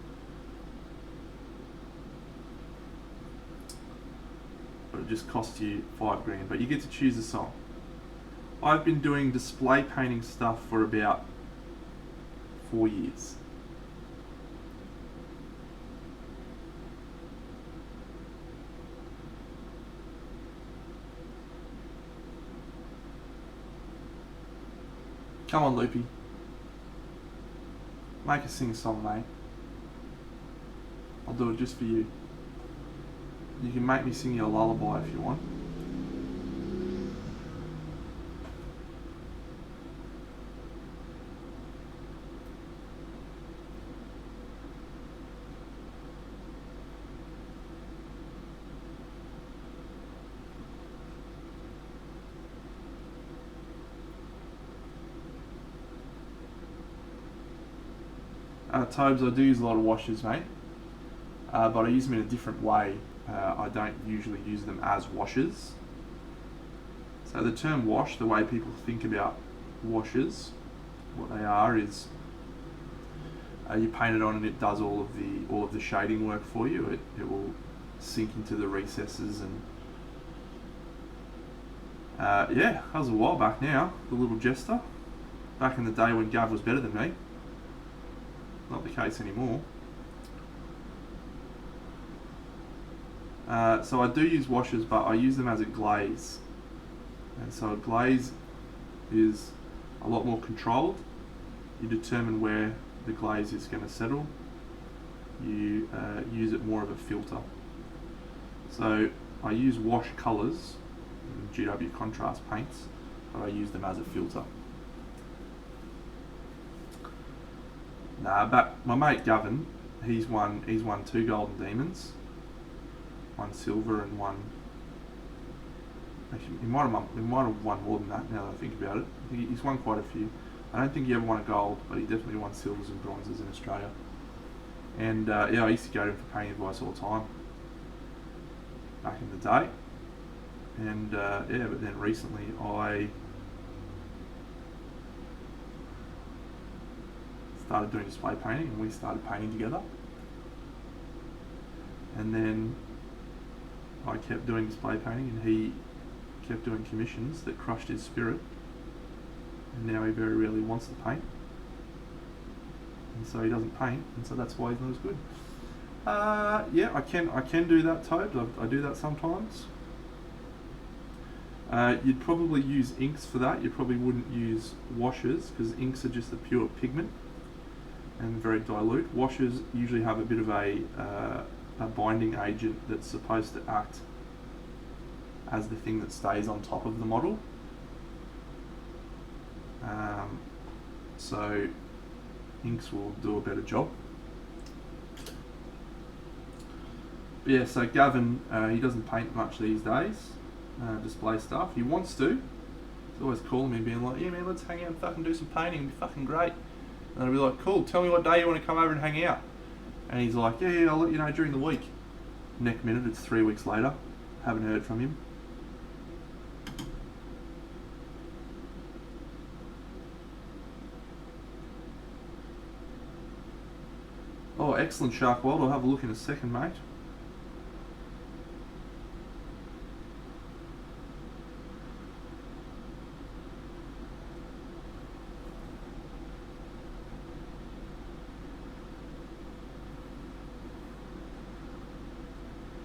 [SPEAKER 1] but it just costs you $5,000. But you get to choose a song. I've been doing display painting stuff for about 4 years. Come on, Loopy. Make a sing song, mate. I'll do it just for you. You can make me sing you a lullaby if you want. Tobes, I do use a lot of washers, mate, but I use them in a different way. I don't usually use them as washers. So the term wash, the way people think about washers, what they are is you paint it on and it does all of the shading work for you. It will sink into the recesses and yeah, that was a while back now. The little jester, back in the day when Gav was better than me. Not the case anymore. So I do use washers, but I use them as a glaze. And so a glaze is a lot more controlled. You determine where the glaze is going to settle. You use it more of a filter. So I use wash colours, GW contrast paints, but I use them as a filter. Nah, but my mate Gavin, he's won 2 Golden Demons, 1 silver and 1. Actually, he might have won more than that. Now that I think about it, he's won quite a few. I don't think he ever won a gold, but he definitely won silvers and bronzes in Australia. And yeah, I used to go to him for painting advice all the time back in the day. And yeah, but then recently I started doing display painting and we started painting together. And then I kept doing display painting and he kept doing commissions that crushed his spirit. And now he very rarely wants to paint. And so he doesn't paint, and so that's why he's not as good. Yeah, I can do that, Toad. I do that sometimes. You'd probably use inks for that. You probably wouldn't use washes because inks are just a pure pigment and very dilute. Washes usually have a bit of a binding agent that's supposed to act as the thing that stays on top of the model. So inks will do a better job. But yeah, so Gavin, he doesn't paint much these days, display stuff. He wants to. He's always calling me being like, yeah man, let's hang out and fucking do some painting, it'd be fucking great. And I'll be like, cool, tell me what day you want to come over and hang out. And he's like, yeah, I'll let you know during the week. Next minute, it's 3 weeks later. Haven't heard from him. Oh, excellent, Sharkwild. I'll have a look in a second, mate.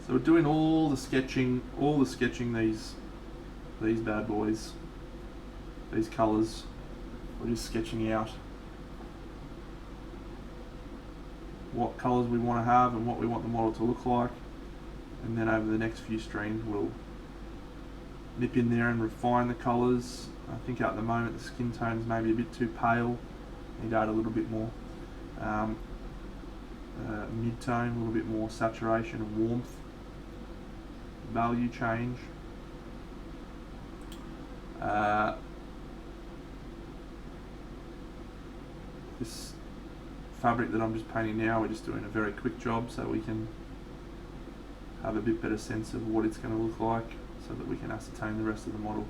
[SPEAKER 1] So we're doing all the sketching these bad boys, these colours. We're just sketching out what colours we want to have and what we want the model to look like, and then over the next few streams we'll nip in there and refine the colours. I think at the moment the skin tone's maybe a bit too pale. Need to add a little bit more mid-tone, a little bit more saturation and warmth. Value change. This fabric that I'm just painting now, we're just doing a very quick job so we can have a bit better sense of what it's going to look like so that we can ascertain the rest of the model.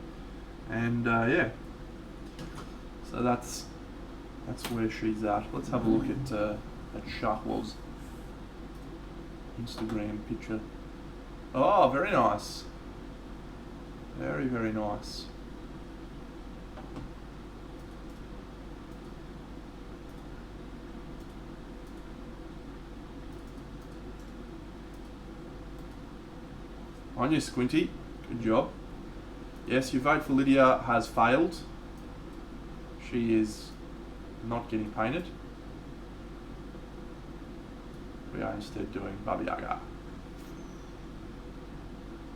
[SPEAKER 1] And yeah, so that's where she's at. Let's have a look at Sharkwald's Instagram picture. Oh, very nice. Very, very nice. On you, Squinty. Good job. Yes, your vote for Lydia has failed. She is not getting painted. We are instead doing Baba Yaga.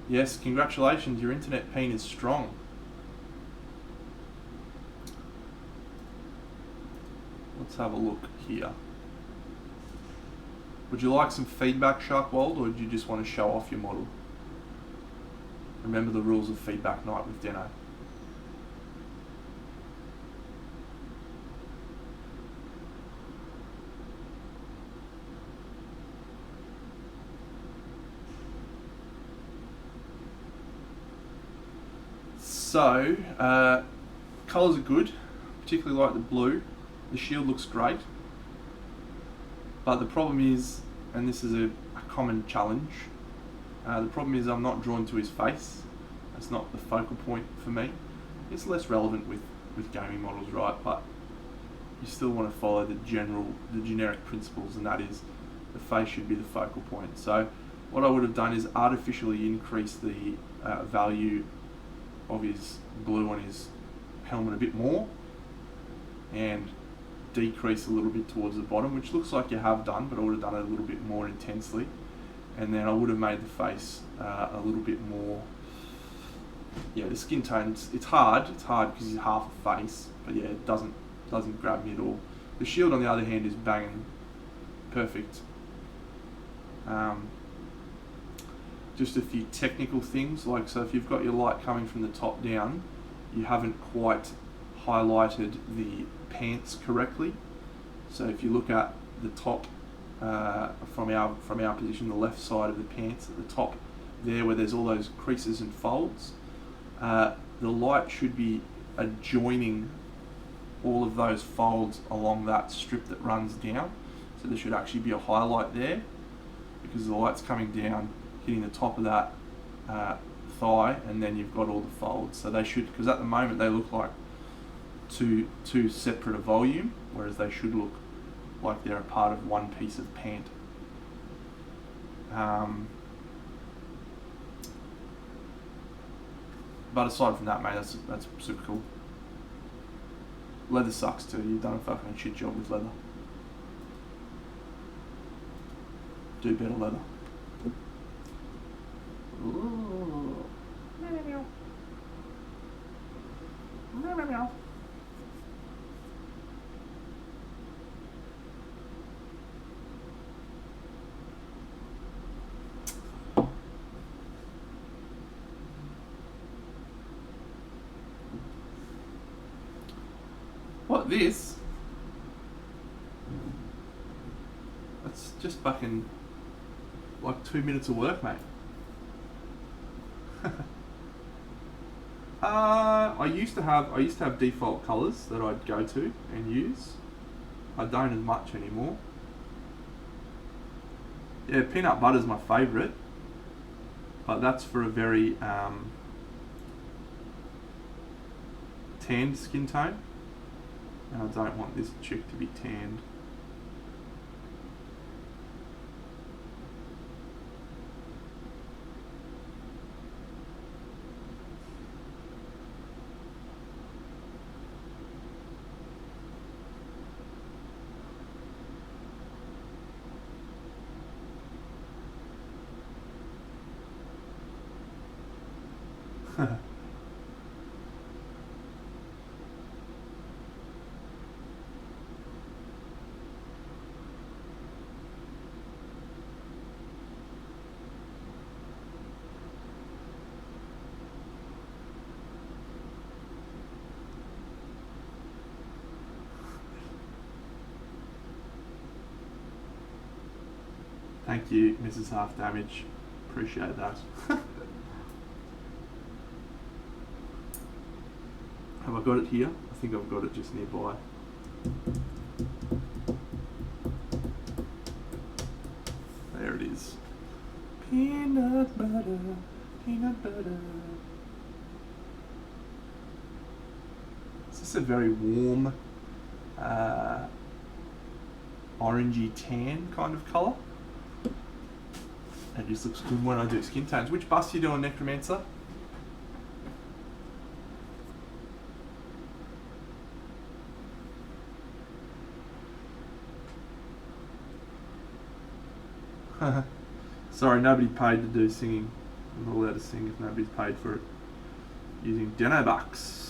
[SPEAKER 1] Yes, congratulations, your internet ping is strong. Let's have a look here. Would you like some feedback, Sharkwild, or do you just want to show off your model? Remember the rules of feedback night with Deno. So, colours are good, particularly like the blue. The shield looks great. But the problem is, and this is a common challenge, the problem is I'm not drawn to his face. That's not the focal point for me. It's less relevant with gaming models, right? But you still want to follow the generic principles, and that is the face should be the focal point. So what I would have done is artificially increase the value of his blue on his helmet a bit more and decrease a little bit towards the bottom, which looks like you have done, but I would have done it a little bit more intensely. And then I would have made the face a little bit more, yeah, the skin tone, it's hard because he's half a face, but yeah, it doesn't grab me at all. The shield on the other hand is banging perfect. Just a few technical things, like so if you've got your light coming from the top down, you haven't quite highlighted the pants correctly. So if you look at the top from our position, the left side of the pants at the top there where there's all those creases and folds, the light should be adjoining all of those folds along that strip that runs down. So there should actually be a highlight there because the light's coming down, hitting the top of that thigh, and then you've got all the folds. So they should, because at the moment they look like two separate a volume, whereas they should look like they're a part of one piece of pant. But aside from that, mate, that's super cool. Leather sucks too. You've done a fucking shit job with leather. Do better leather. Ooh. Meow, meow, meow. Meow, meow, meow. What, this? That's just fucking like 2 minutes of work, mate. I used to have default colours that I'd go to and use. I don't as much anymore. Yeah, peanut butter's my favourite, but that's for a very tanned skin tone, and I don't want this chick to be tanned. Thank you, Mrs. Half Damage. Appreciate that. Have I got it here? I think I've got it just nearby. There it is. Peanut butter, peanut butter. Is this a very warm, orangey tan kind of colour? It just looks good when I do skin tones. Which bust are you doing, Necromancer? Sorry, nobody paid to do singing. I'm not allowed to sing if nobody's paid for it. Using Deno Bucks.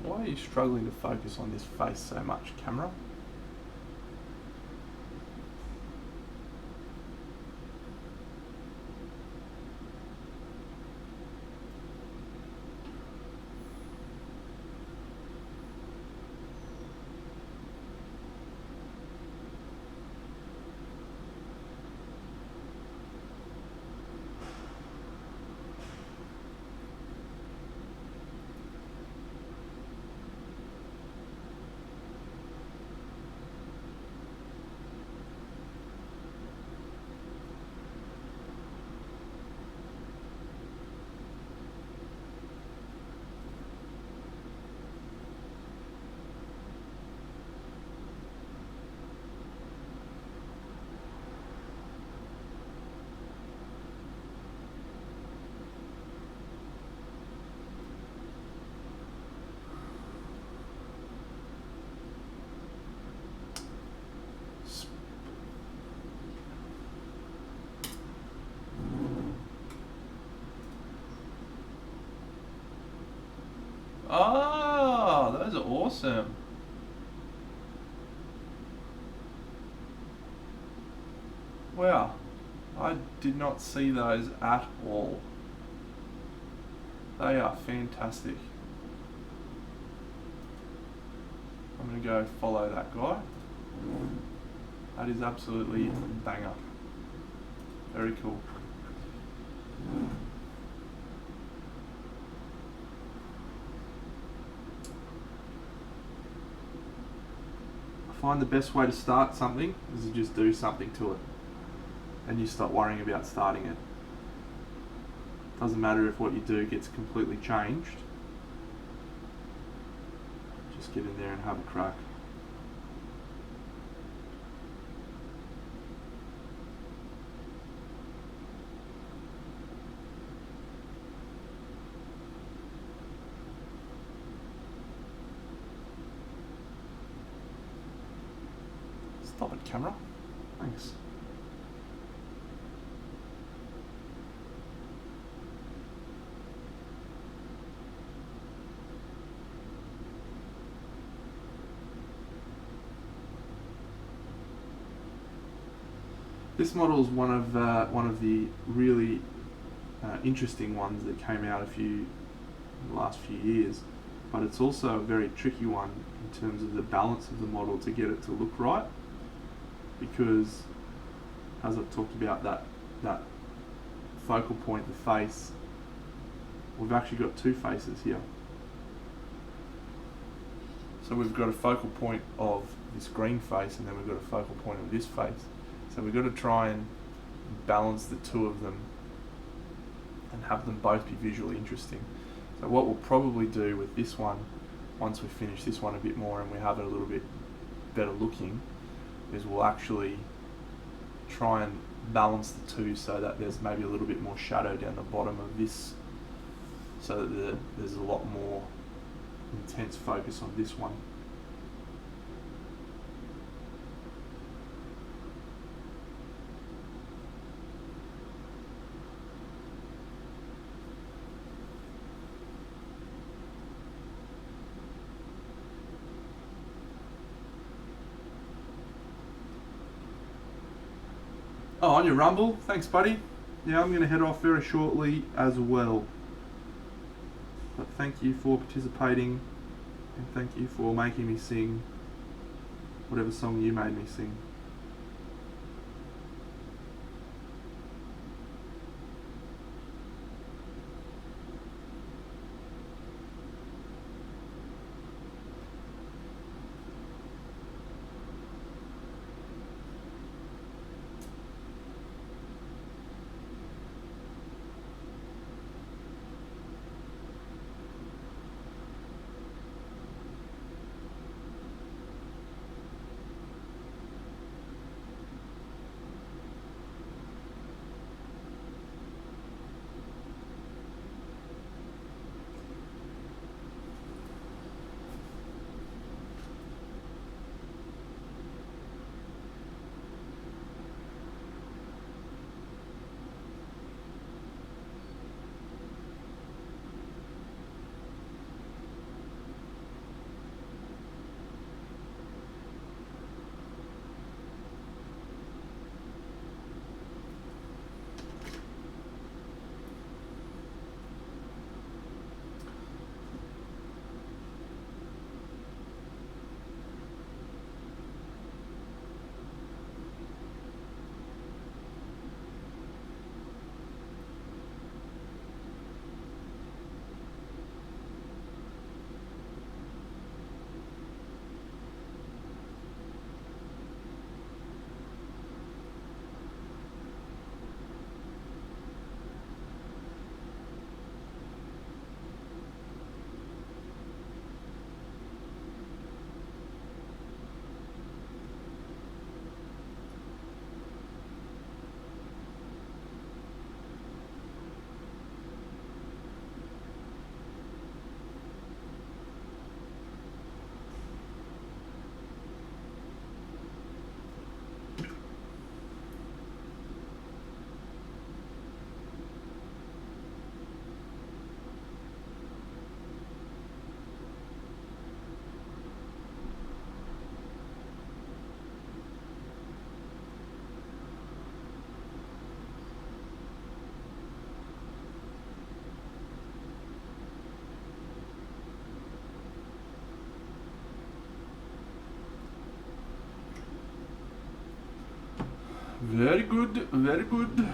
[SPEAKER 1] Why are you struggling to focus on this face so much, camera? Oh, those are awesome. Wow, I did not see those at all. They are fantastic. I'm going to go follow that guy. That is absolutely banger. Very cool. I find the best way to start something is to just do something to it. And you stop worrying about starting it. Doesn't matter if what you do gets completely changed. Just get in there and have a crack. Stop it, camera. Thanks. This model is one of the really interesting ones that came out in the last few years, but it's also a very tricky one in terms of the balance of the model to get it to look right, because as I've talked about that focal point, the face, we've actually got two faces here. So we've got a focal point of this green face, and then we've got a focal point of this face. So we've got to try and balance the two of them and have them both be visually interesting. So what we'll probably do with this one, once we finish this one a bit more and we have it a little bit better looking, is we'll actually try and balance the two so that there's maybe a little bit more shadow down the bottom of this, so that there's a lot more intense focus on this one. Oh, on your Rumble, thanks buddy. Yeah, I'm going to head off very shortly as well. But thank you for participating, and thank you for making me sing whatever song you made me sing. Very good, very good.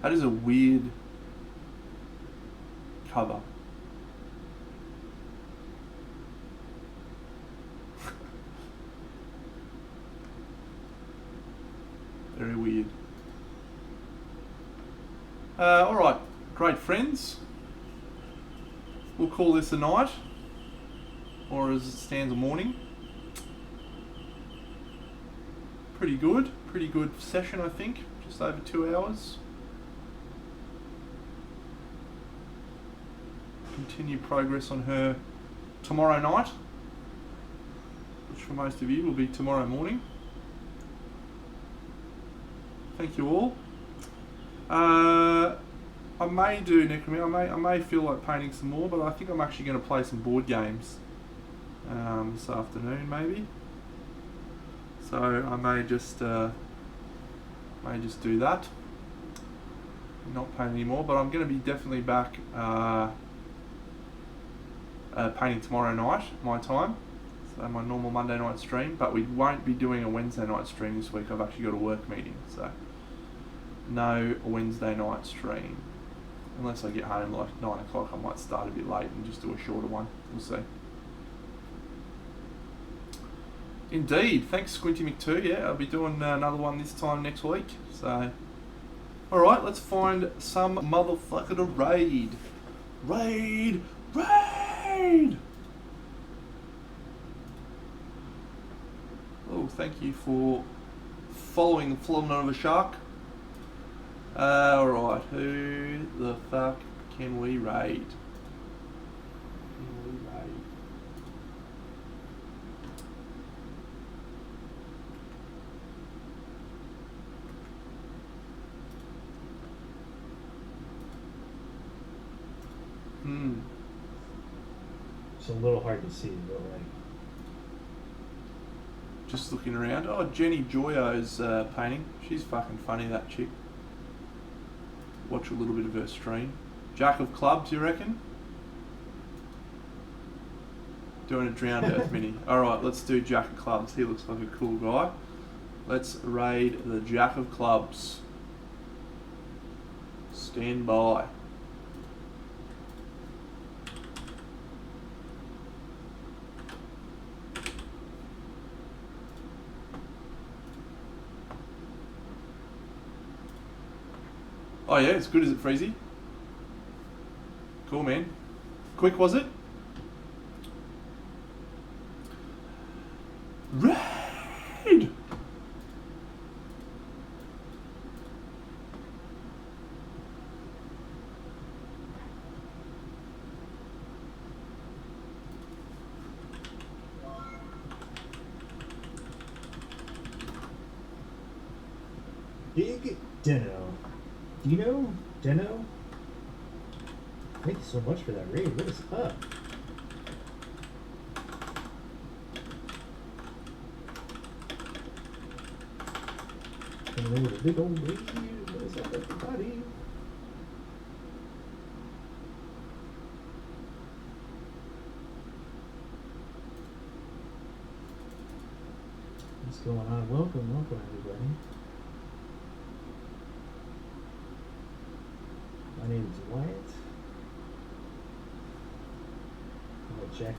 [SPEAKER 1] That is a weird cover. Very weird. Alright, great friends. We'll call this a night, or as it stands, a morning. Pretty good session, I think. Just over 2 hours. Continue progress on her tomorrow night, which for most of you will be tomorrow morning. Thank you all. I may do Necromancy. I may feel like painting some more, but I think I'm actually going to play some board games this afternoon, maybe. So I may just do that. Not paint anymore, but I'm going to be definitely back painting tomorrow night, my time. So my normal Monday night stream, but we won't be doing a Wednesday night stream this week. I've actually got a work meeting, so no Wednesday night stream. Unless I get home like 9 o'clock, I might start a bit late and just do a shorter one. We'll see. Indeed. Thanks, Squinty Mc2. Yeah, I'll be doing another one this time next week. So, alright, let's find some motherfucker to raid. Raid! Oh, thank you for following the phenomenon of a shark. Alright, who the fuck can we raid?
[SPEAKER 2] It's a little hard to see, but like.
[SPEAKER 1] Just looking around. Oh, Jenny Joyo's painting. She's fucking funny, that chick. Watch a little bit of her stream. Jack of Clubs, you reckon? Doing a Drowned Earth mini. Alright, let's do Jack of Clubs. He looks like a cool guy. Let's raid the Jack of Clubs. Stand by. Oh yeah, it's good, is it, Freezy? Cool, man. Quick, was it? Raid!
[SPEAKER 2] Big Deno. Deno? Thank you so much for that raid. What is up? Coming in with a big old raid. What is up, everybody? What's going on? Welcome everybody. My name is Wyatt. I'm a Jack